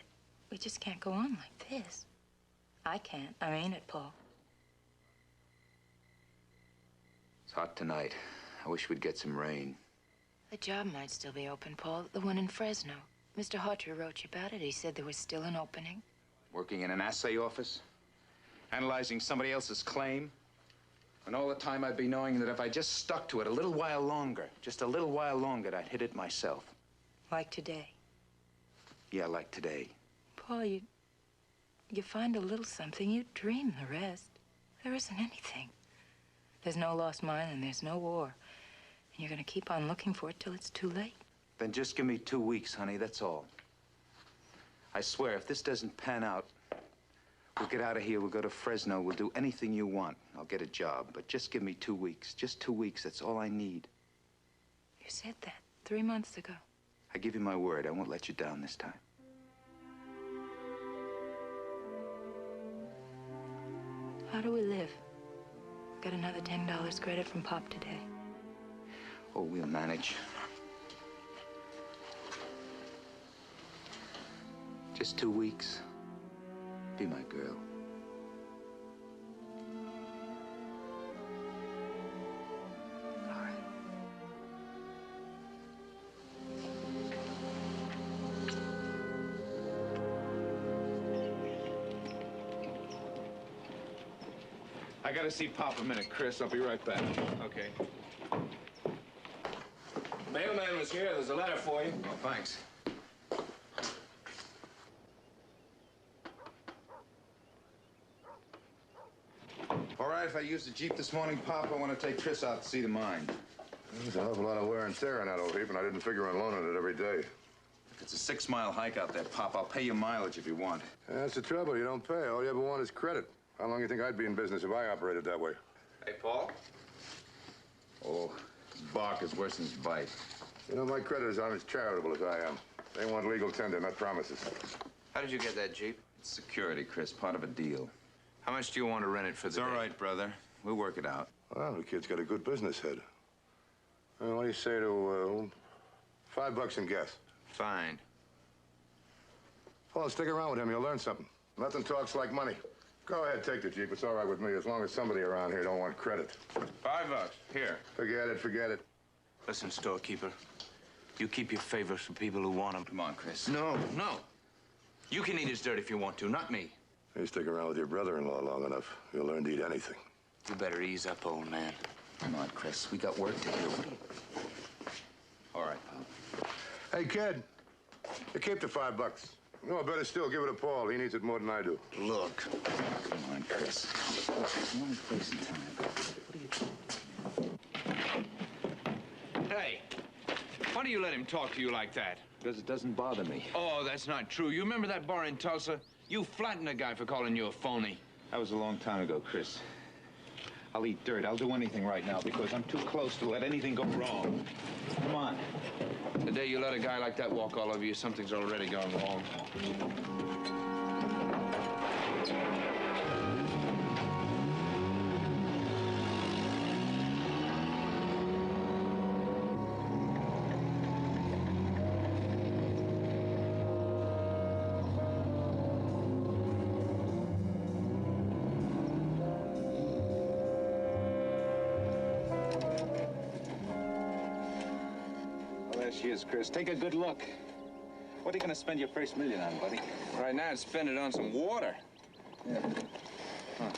We just can't go on like this. I can't. I mean it, Paul. It's hot tonight. I wish we'd get some rain. The job might still be open, Paul. The one in Fresno. Mr. Hawtrey wrote you about it. He said there was still an opening. Working in an assay office? Analyzing somebody else's claim? And all the time I'd be knowing that if I just stuck to it a little while longer, just a little while longer, I'd hit it myself. Like today. Yeah, like today. Paul, you find a little something, you dream the rest. There isn't anything. There's no lost mine and there's no war. And you're gonna keep on looking for it till it's too late. Then just give me 2 weeks, honey, that's all. I swear, if this doesn't pan out, we'll get out of here, we'll go to Fresno, we'll do anything you want. I'll get a job, but just give me 2 weeks. Just 2 weeks, that's all I need. You said that 3 months ago. I give you my word, I won't let you down this time. How do we live? Got another $10 credit from Pop today. Oh, we'll manage. Just 2 weeks. Be my girl. All right. I gotta see Pop a minute, Chris. I'll be right back. Okay. Mailman was here. There's a letter for you. Oh, thanks. All right, if I use the Jeep this morning, Pop, I want to take Tris out to see the mine. There's an awful lot of wear and tear on that old heap, and I didn't figure on loaning it every day. It's a 6-mile hike out there, Pop. I'll pay you mileage if you want. Yeah, that's the trouble. You don't pay. All you ever want is credit. How long do you think I'd be in business if I operated that way? Hey, Paul? Oh, his bark is worse than his bite. You know, my creditors aren't as charitable as I am. They want legal tender, not promises. How did you get that Jeep? It's security, Chris. Part of a deal. How much do you want to rent it for the day? It's all right, brother. We'll work it out. Well, the kid's got a good business head. Well, what do you say to $5 in gas? Fine. Well, stick around with him. You'll learn something. Nothing talks like money. Go ahead, take the Jeep. It's all right with me, as long as somebody around here don't want credit. $5. Here. Forget it, forget it. Listen, storekeeper. You keep your favors for people who want them. Come on, Chris. No, no. You can eat his dirt if you want to, not me. You stick around with your brother-in-law long enough, you'll learn to eat anything. You better ease up, old man. Come on, Chris. We got work to do. All right, Pop. Hey, kid. You keep the $5. No, better still, give it to Paul. He needs it more than I do. Look. Come on, Chris. It's the only place in time. What are you... Hey, why do you let him talk to you like that? Because it doesn't bother me. Oh, that's not true. You remember that bar in Tulsa? You flattened a guy for calling you a phony. That was a long time ago, Chris. I'll eat dirt. I'll do anything right now because I'm too close to let anything go wrong. Come on. The day you let a guy like that walk all over you, something's already gone wrong. There she is, Chris. Take a good look. What are you going to spend your first $1 million on, buddy? Right now, I'd spend it on some water. Yeah. Huh.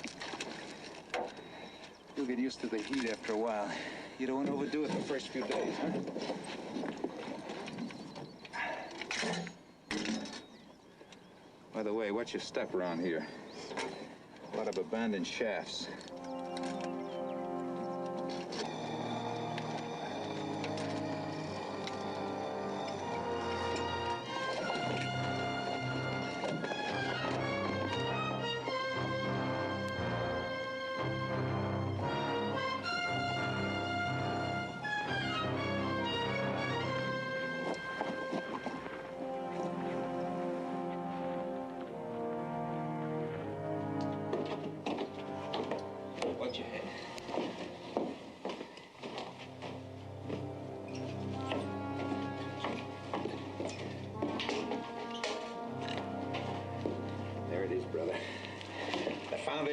You'll get used to the heat after a while. You don't want to overdo it the first few days, huh? By the way, watch your step around here. A lot of abandoned shafts.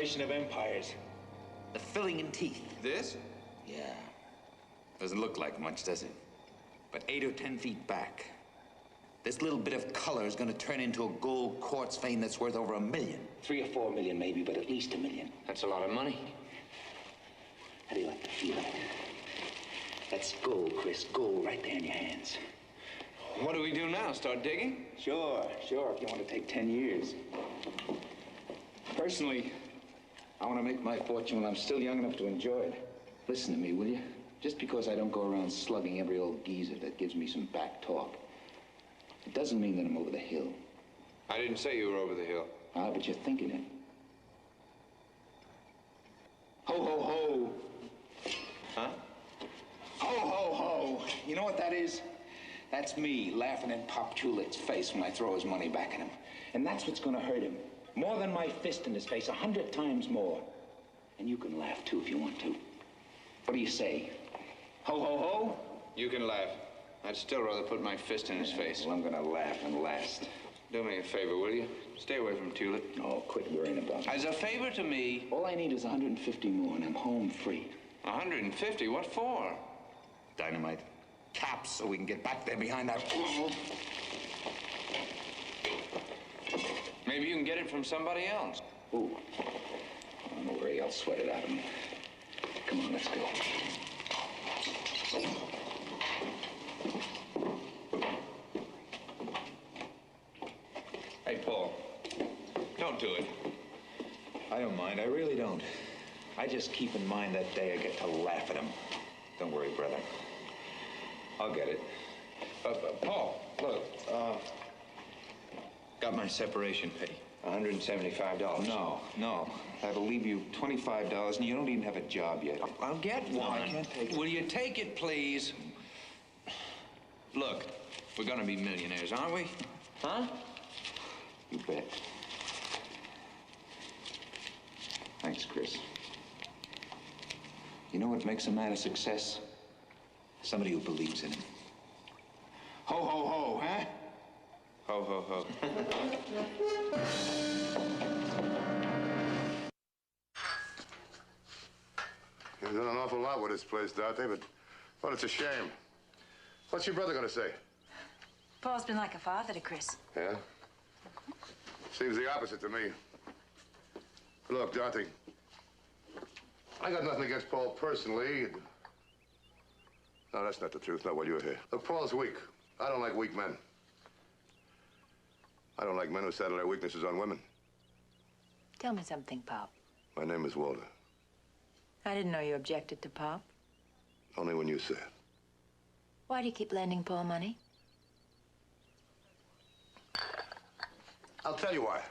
separation of empires. The filling in teeth. This? Yeah. Doesn't look like much, does it? But 8 or 10 feet back, this little bit of color is going to turn into a gold quartz vein that's worth over $1 million. 3 or 4 million, maybe, but at least $1 million. That's a lot of money. How do you like the feeling? That's gold, Chris. Gold right there in your hands. What do we do now? Start digging? Sure, if you want to take 10 years. Personally, I want to make my fortune when I'm still young enough to enjoy it. Listen to me, will you? Just because I don't go around slugging every old geezer that gives me some back talk, it doesn't mean that I'm over the hill. I didn't say you were over the hill. Ah, but you're thinking it. Ho, ho, ho. Huh? Ho, ho, ho. You know what that is? That's me laughing in Pop Chulet's face when I throw his money back at him. And that's what's going to hurt him. More than my fist in his face, 100 times more. And you can laugh, too, if you want to. What do you say? Ho, ho, ho? You can laugh. I'd still rather put my fist in his face. Well, I'm going to laugh and last. Do me a favor, will you? Stay away from Tulip. Oh, quit worrying about it. As a favor to me... All I need is 150 more, and I'm home free. 150? What for? Dynamite. Caps, so we can get back there behind that... Maybe you can get it from somebody else. Ooh. Don't worry, I'll sweat it out of him. Come on, let's go. Hey, Paul. Don't do it. I don't mind. I really don't. I just keep in mind that day I get to laugh at him. Don't worry, brother. I'll get it. Paul, look, got my separation pay. $175. No. That'll leave you $25, and you don't even have a job yet. I'll get one. No, I can't take it. Will you take it, please? Look, we're gonna be millionaires, aren't we? Huh? You bet. Thanks, Chris. You know what makes a man a success? Somebody who believes in him. Ho, ho, ho, huh? Ho, ho, ho. You've done an awful lot with this place, Dante, but it's a shame. What's your brother gonna say? Paul's been like a father to Chris. Yeah? Seems the opposite to me. Look, Dante, I got nothing against Paul personally. No, that's not the truth, not while you're here. Look, Paul's weak. I don't like weak men. I don't like men who saddle their weaknesses on women. Tell me something, Pop. My name is Walter. I didn't know you objected to Pop. Only when you say it. Why do you keep lending Paul money? I'll tell you why.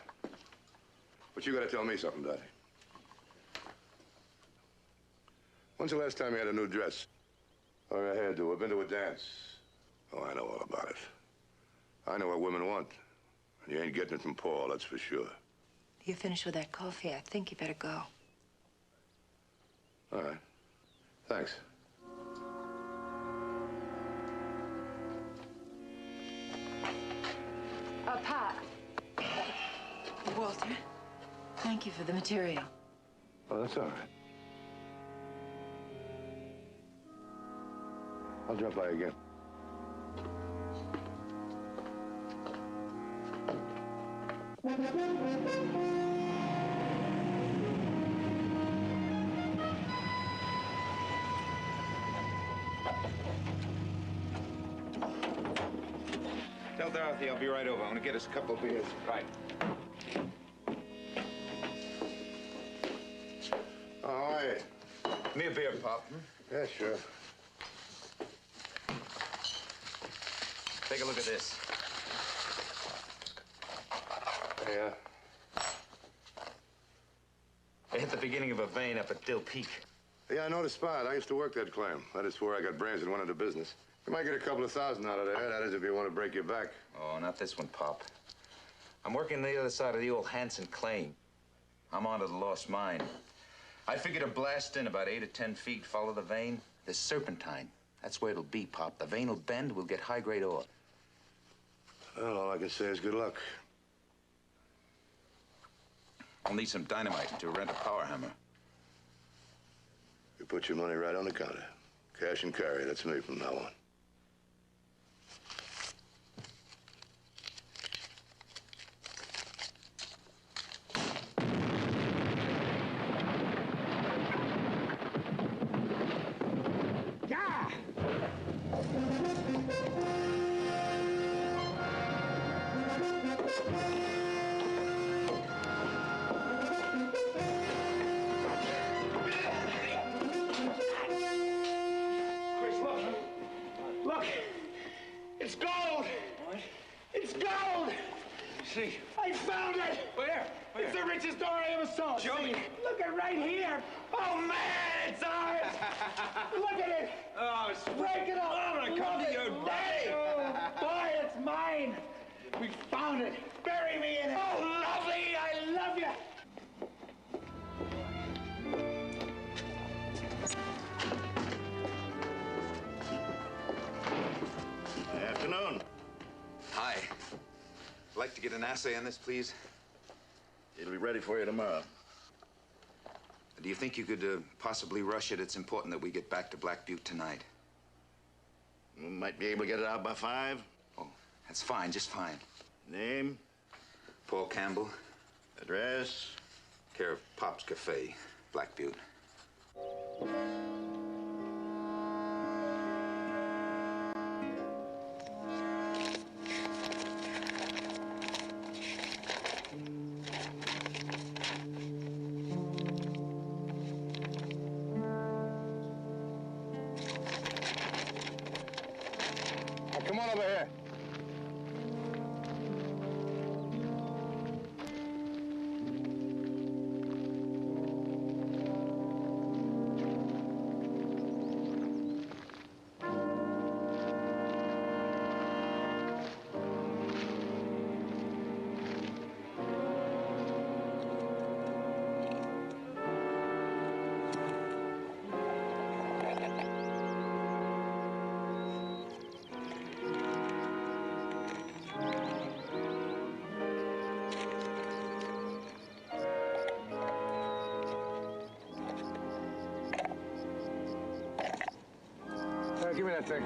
But you gotta tell me something, Dottie. When's the last time you had a new dress? Or a hairdo, or been to a dance? Oh, I know all about it. I know what women want. And you ain't getting it from Paul, that's for sure. You finished with that coffee. I think you better go. All right. Thanks. Pop. Walter, thank you for the material. Oh, that's all right. I'll drop by again. Tell Dorothy I'll be right over. I want to get us a couple of beers. Right. All right. Give me a beer, Pop. Yeah, sure. Take a look at this. Yeah. They hit the beginning of a vein up at Dill Peak. Yeah, I know the spot. I used to work that claim. That is where I got brains and went into business. You might get a couple of thousand out of there. That is if you want to break your back. Oh, not this one, Pop. I'm working the other side of the old Hanson claim. I'm onto the lost mine. I figure to blast in about 8 or 10 feet, follow the vein. There's serpentine. That's where it'll be, Pop. The vein will bend, we'll get high-grade ore. Well, all I can say is good luck. I'll need some dynamite to rent a power hammer. You put your money right on the counter. Cash and carry. That's me from now on. Look! It's gold! What? It's gold! See? I found it! Where? It's the richest ore I ever saw. Show me. Look at right here! Oh, man, it's ours! Look at it! Oh, Break it up! I'm gonna come Look to your at- daddy! Oh, boy, it's mine! We found it! Bury me in it! Oh, lovely! I love you! Afternoon. Hi. I'd like to get an assay on this, please. It'll be ready for you tomorrow. Do you think you could possibly rush it? It's important that we get back to Black Butte tonight. We might be able to get it out by 5. Oh, that's fine, just fine. Name? Paul Campbell. Address? Care of Pop's Cafe, Black Butte. Come on over here. Give me that thing.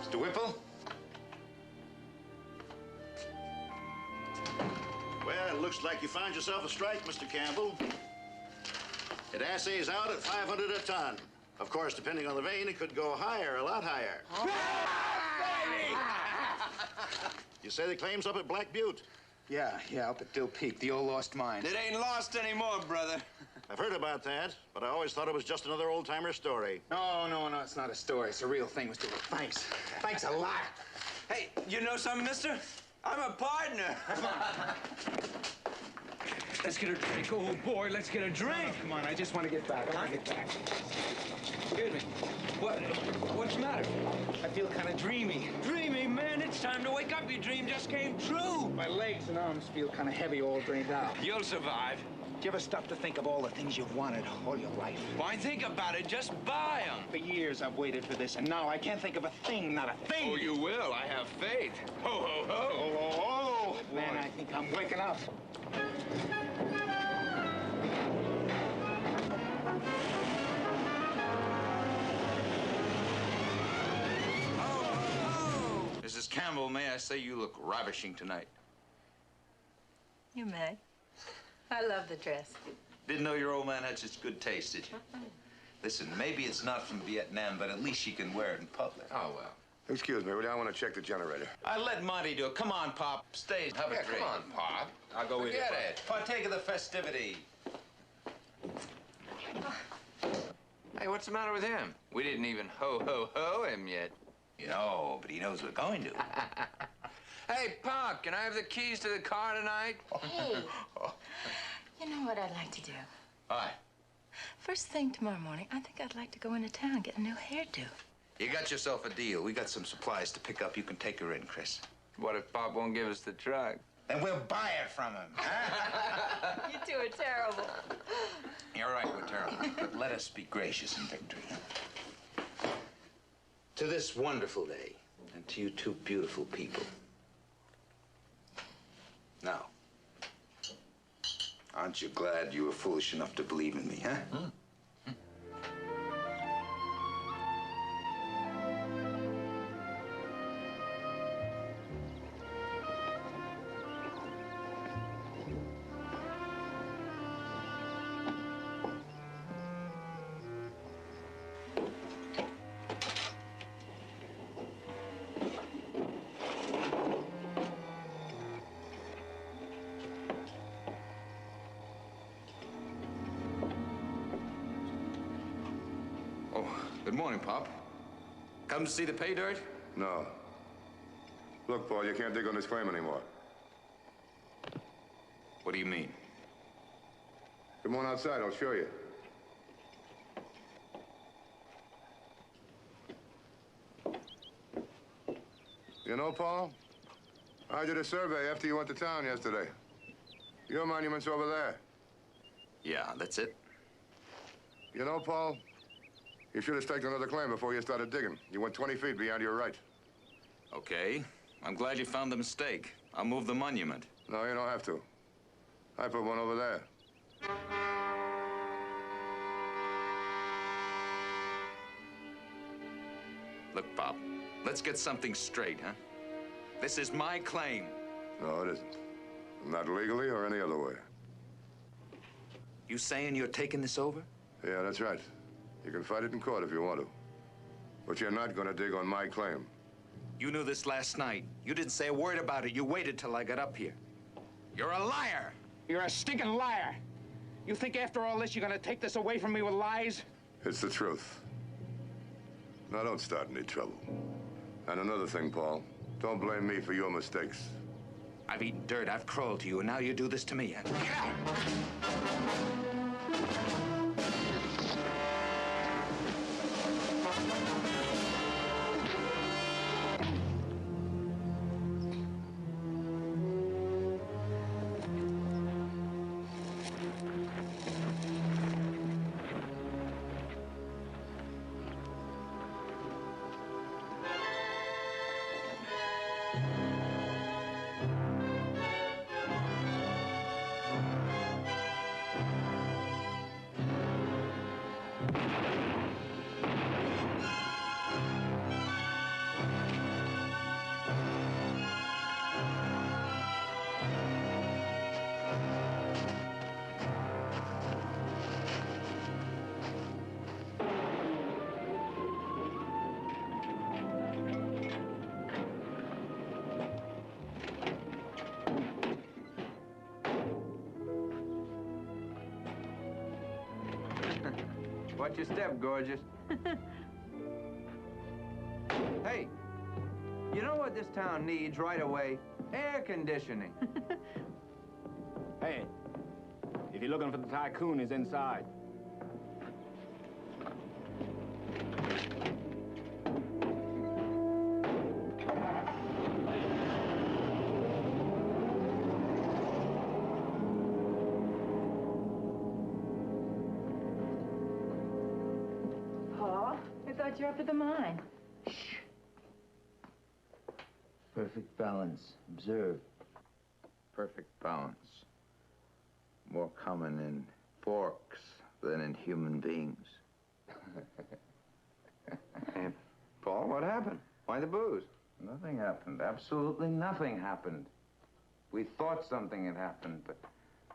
Mr. Whipple? Well, it looks like you found yourself a strike, Mr. Campbell. It assays out at 500 a ton. Of course, depending on the vein, it could go higher, a lot higher. You say the claim's up at Black Butte? Yeah, up at Dill Peak, the old lost mine. It ain't lost anymore, brother. I've heard about that, but I always thought it was just another old-timer story. No, it's not a story. It's a real thing, Mr. Whip. Thanks. Thanks a lot. Hey, you know something, mister? I'm a partner. Let's get a drink. Oh, boy, let's get a drink. Come on, I just want to get back. I want to get back. Excuse me. What's the matter? I feel kind of dreamy. Dreamy, man. It's time to wake up. Your dream just came true. My legs and arms feel kind of heavy, all drained out. You'll survive. Do you ever stop to think of all the things you've wanted all your life? Why think about it? Just buy them. For years, I've waited for this, and now I can't think of a thing, not a thing. Oh, you will. I have faith. Ho, ho, ho. Oh, oh, oh. Man, I think I'm waking up. Mrs. Campbell, may I say you look ravishing tonight. You may. I love the dress. Didn't know your old man had such good taste, did you? Listen, maybe it's not from Vietnam, but at least she can wear it in public. Oh, well. Excuse me, really, I want to check the generator. I let Monty do it. Come on, Pop. Stay. Have a drink. Come on, Pop. I'll go with you. Forget Pop. it. Partake of the festivity. Hey, what's the matter with him? We didn't even ho him yet. No, but he knows we're going to. Hey, Pop, can I have the keys to the car tonight? Hey, you know what I'd like to do? Hi. First thing tomorrow morning, I think I'd like to go into town and get a new hairdo. You got yourself a deal. We got some supplies to pick up. You can take her in, Chris. What if Pop won't give us the truck? And we'll buy it from him. You two are terrible. You're right, we're terrible. But let us be gracious in victory. To this wonderful day, and to you two beautiful people. Now, aren't you glad you were foolish enough to believe in me, huh? Good morning, Pop. Come to see the pay dirt? No. Look, Paul, you can't dig on this claim anymore. What do you mean? Come on outside, I'll show you. You know, Paul, I did a survey after you went to town yesterday. Your monument's over there. Yeah, that's it. You know, Paul, you should have staked another claim before you started digging. You went 20 feet beyond your right. Okay. I'm glad you found the mistake. I'll move the monument. No, you don't have to. I put one over there. Look, Bob, let's get something straight, huh? This is my claim. No, it isn't. Not legally or any other way. You saying you're taking this over? Yeah, that's right. You can fight it in court if you want to. But you're not going to dig on my claim. You knew this last night. You didn't say a word about it. You waited till I got up here. You're a liar! You're a stinking liar. You think after all this you're gonna take this away from me with lies? It's the truth. Now, don't start any trouble. And another thing, Paul, don't blame me for your mistakes. I've eaten dirt, I've crawled to you, and now you do this to me, huh? Get out! Watch your step, gorgeous. Hey, you know what this town needs right away? Air conditioning. Hey, if you're looking for the tycoon, he's inside. You're up at the mine. Perfect balance. Observe. Perfect balance. More common in forks than in human beings. Hey, Paul, what happened? Why the booze? Nothing happened. Absolutely nothing happened. We thought something had happened, but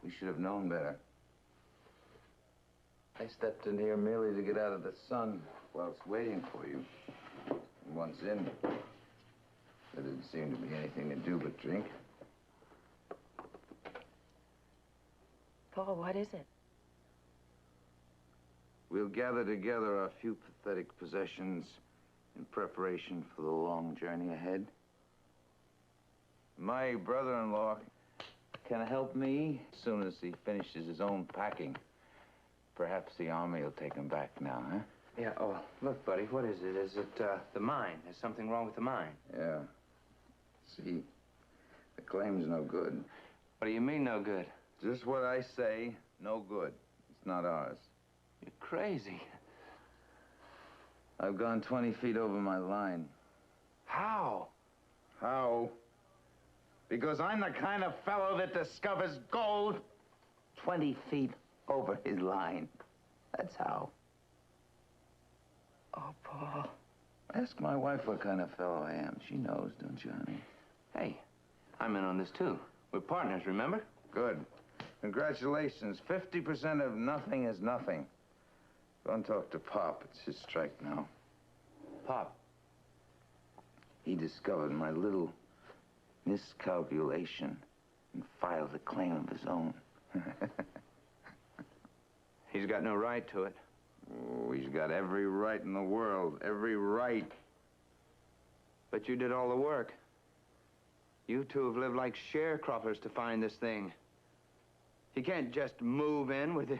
we should have known better. I stepped in here merely to get out of the sun whilst waiting for you. And once in, there didn't seem to be anything to do but drink. Paul, what is it? We'll gather together our few pathetic possessions in preparation for the long journey ahead. My brother-in-law can help me as soon as he finishes his own packing. Perhaps the army will take him back now, huh? Yeah, oh, look, buddy, what is it? Is it, the mine? There's something wrong with the mine. Yeah. See, the claim's no good. What do you mean, no good? Just what I say, no good. It's not ours. You're crazy. I've gone 20 feet over my line. How? How? Because I'm the kind of fellow that discovers gold 20 feet over his line. That's how. Oh, Paul. Ask my wife what kind of fellow I am. She knows, don't you, honey? Hey, I'm in on this, too. We're partners, remember? Good. Congratulations. 50% of nothing is nothing. Go and talk to Pop. It's his strike now. Pop? He discovered my little miscalculation and filed a claim of his own. He's got no right to it. Oh, he's got every right in the world. Every right. But you did all the work. You two have lived like sharecroppers to find this thing. He can't just move in with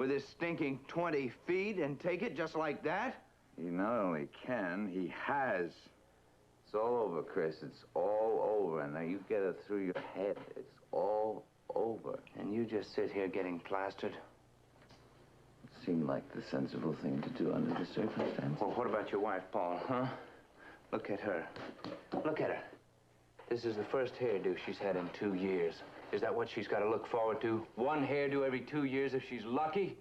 his stinking 20 feet and take it just like that. He not only can, he has. It's all over, Chris. It's all over. Now you get it through your head. It's all over. And you just sit here getting plastered. It seemed like the sensible thing to do under the circumstances. Well, what about your wife, Paul, huh? Look at her. Look at her. This is the first hairdo she's had in 2 years. Is that what she's got to look forward to? One hairdo every 2 years if she's lucky?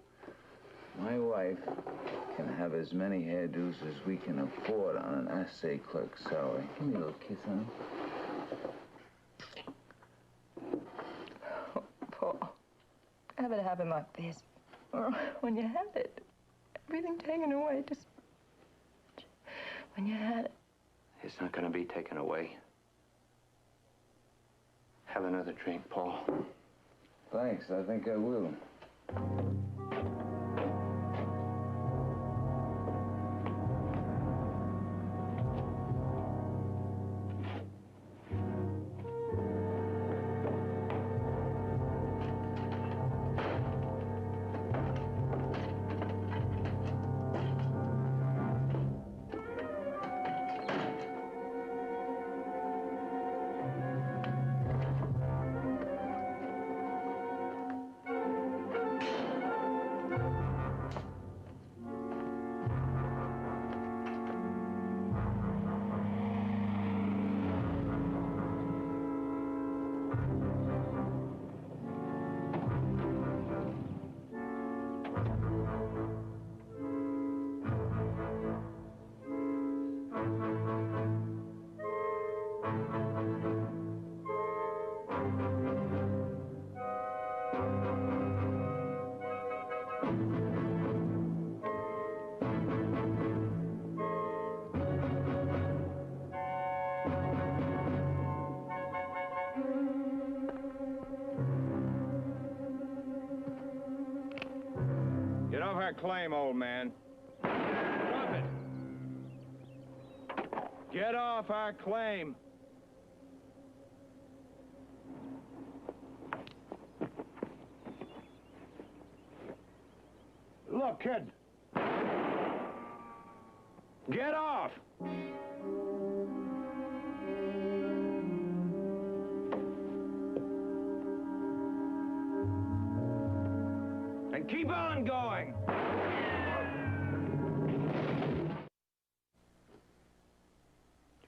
My wife can have as many hairdos as we can afford on an assay clerk's salary. Give me a little kiss, honey. Oh, Paul, have it happen like this. Or when you have it, everything taken away, just when you had it. It's not going to be taken away. Have another drink, Paul. Thanks, I think I will. Get off our claim, old man. Drop it. Get off our claim. Look, kid. Get off. And keep on going. I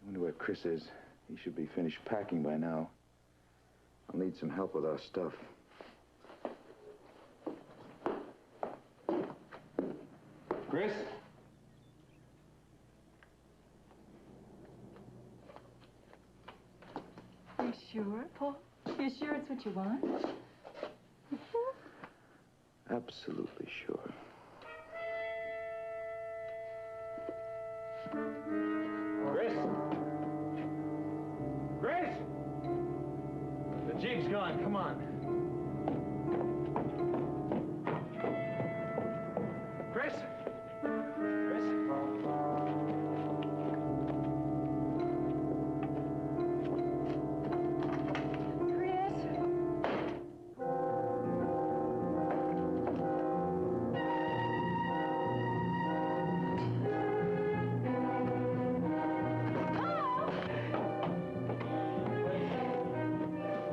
wonder where Chris is. He should be finished packing by now. I'll need some help with our stuff. Chris? You sure, Paul? You sure it's what you want? Absolutely sure. Chris? Chris? The Jeep's gone. Come on. Chris? Chris?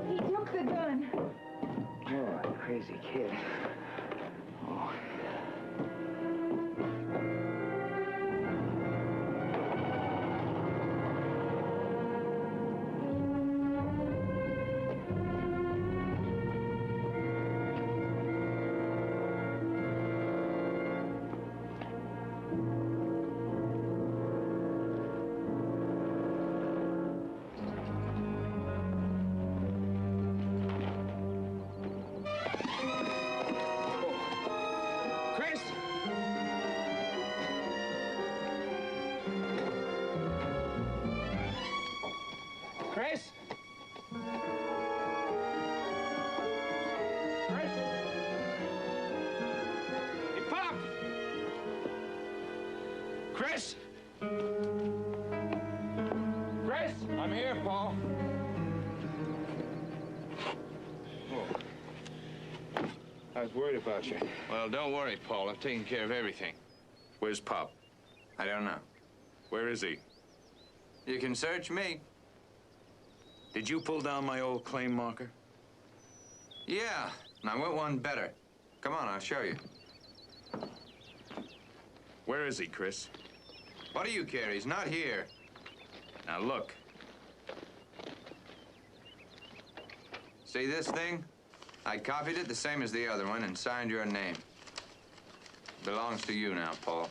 He took the gun. Oh, crazy kid. Oh. Chris? Chris? I'm here, Paul. Oh. I was worried about you. Well, don't worry, Paul. I've taken care of everything. Where's Pop? I don't know. Where is he? You can search me. Did you pull down my old claim marker? Yeah, and I want one better. Come on, I'll show you. Where is he, Chris? What do you care? He's not here. Now look. See this thing? I copied it the same as the other one and signed your name. Belongs to you now, Paul.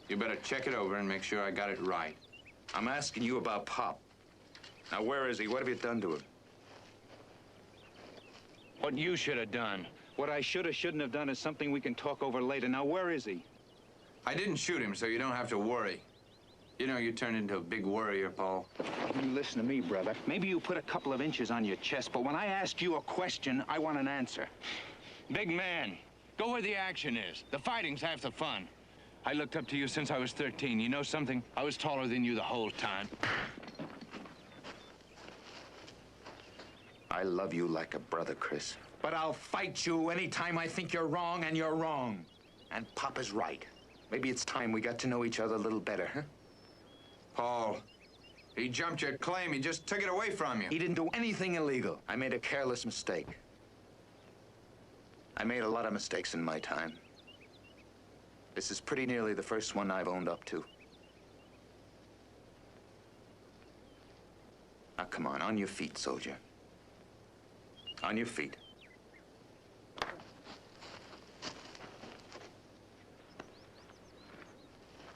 You better check it over and make sure I got it right. I'm asking you about Pop. Now where is he? What have you done to him? What you should have done. What I should have, shouldn't have done is something we can talk over later. Now, where is he? I didn't shoot him, so you don't have to worry. You know, you turned into a big worrier, Paul. You listen to me, brother. Maybe you put a couple of inches on your chest, but when I ask you a question, I want an answer. Big man, go where the action is. The fighting's half the fun. I looked up to you since I was 13. You know something? I was taller than you the whole time. I love you like a brother, Chris. But I'll fight you anytime I think you're wrong, and you're wrong. And Pop is right. Maybe it's time we got to know each other a little better, huh? Paul, he jumped your claim. He just took it away from you. He didn't do anything illegal. I made a careless mistake. I made a lot of mistakes in my time. This is pretty nearly the first one I've owned up to. Now, come on your feet, soldier. On your feet.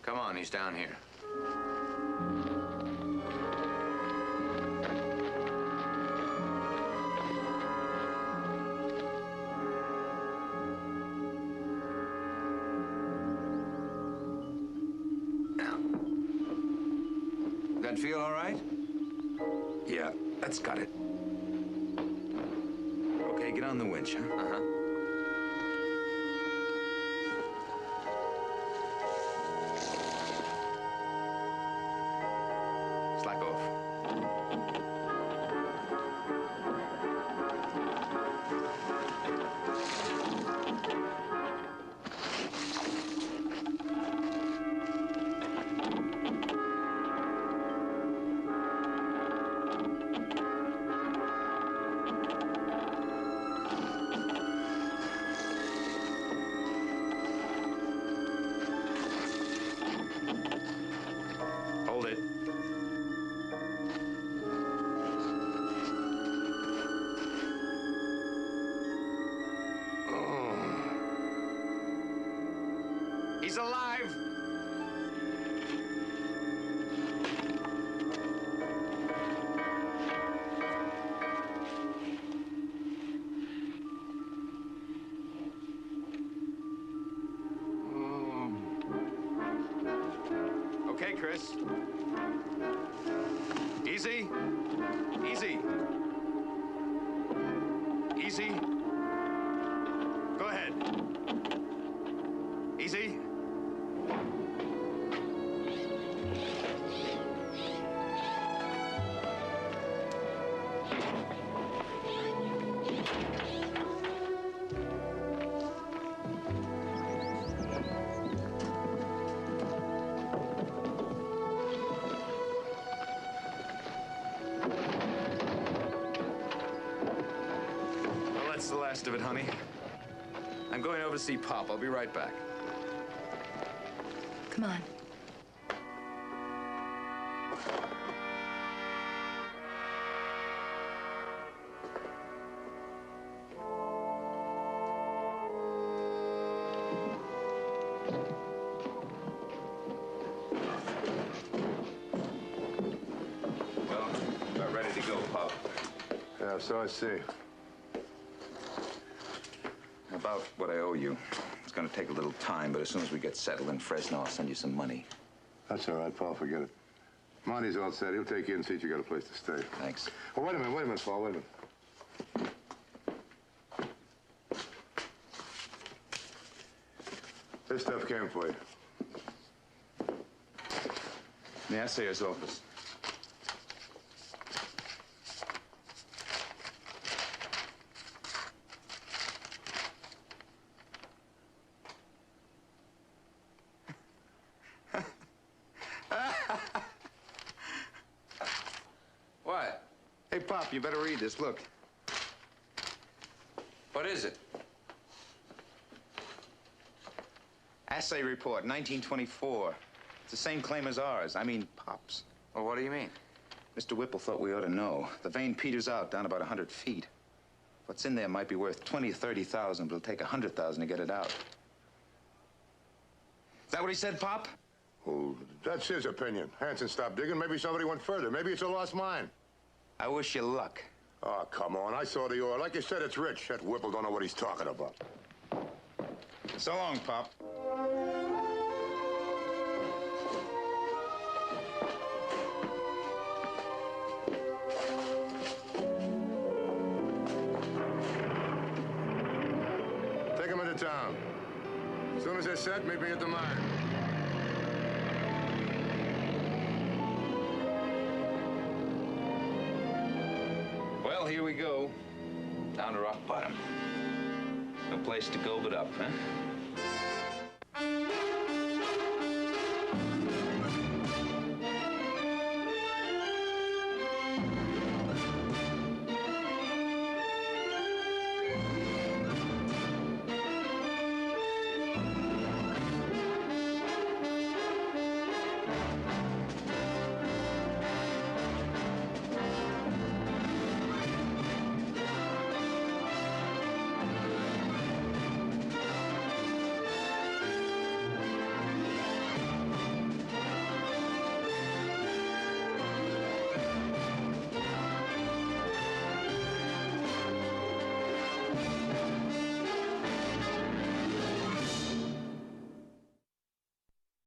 Come on, he's down here. Now. That feel all right? Yeah, that's got it. Okay, get on the winch, huh? Uh-huh. Slack off. Hold it. He's alive. Okay, Chris. Easy. Easy. Easy. Go ahead. Easy. Well, that's the last of it, honey. I'm going over to see Pop. I'll be right back. Come on. Well, about ready to go, Pop. Yeah, so I see. About what I owe you. It's gonna take a little time, but as soon as we get settled in Fresno, I'll send you some money. That's all right, Paul. Forget it. Monty's all set. He'll take you in and see if you got a place to stay. Thanks. Oh, wait a minute, Paul. Wait a minute. This stuff came for you. the assayer's office. What? Hey, Pop, you better read this. Look. What is it? Assay report, 1924. It's the same claim as ours. I mean, Pop's. Well, what do you mean? Mr. Whipple thought we ought to know. The vein peters out down about 100 feet. What's in there might be worth 20 or 30,000, but it'll take 100,000 to get it out. Is that what he said, Pop? Well, that's his opinion. Hanson stopped digging. Maybe somebody went further. Maybe it's a lost mine. I wish you luck. Oh, come on. I saw the ore. Like you said, it's rich. That Whipple don't know what he's talking about. So long, Pop. Take him into town. As soon as they're set, meet me at the mine. Well, here we go. Down to rock bottom. No place to go but up, huh?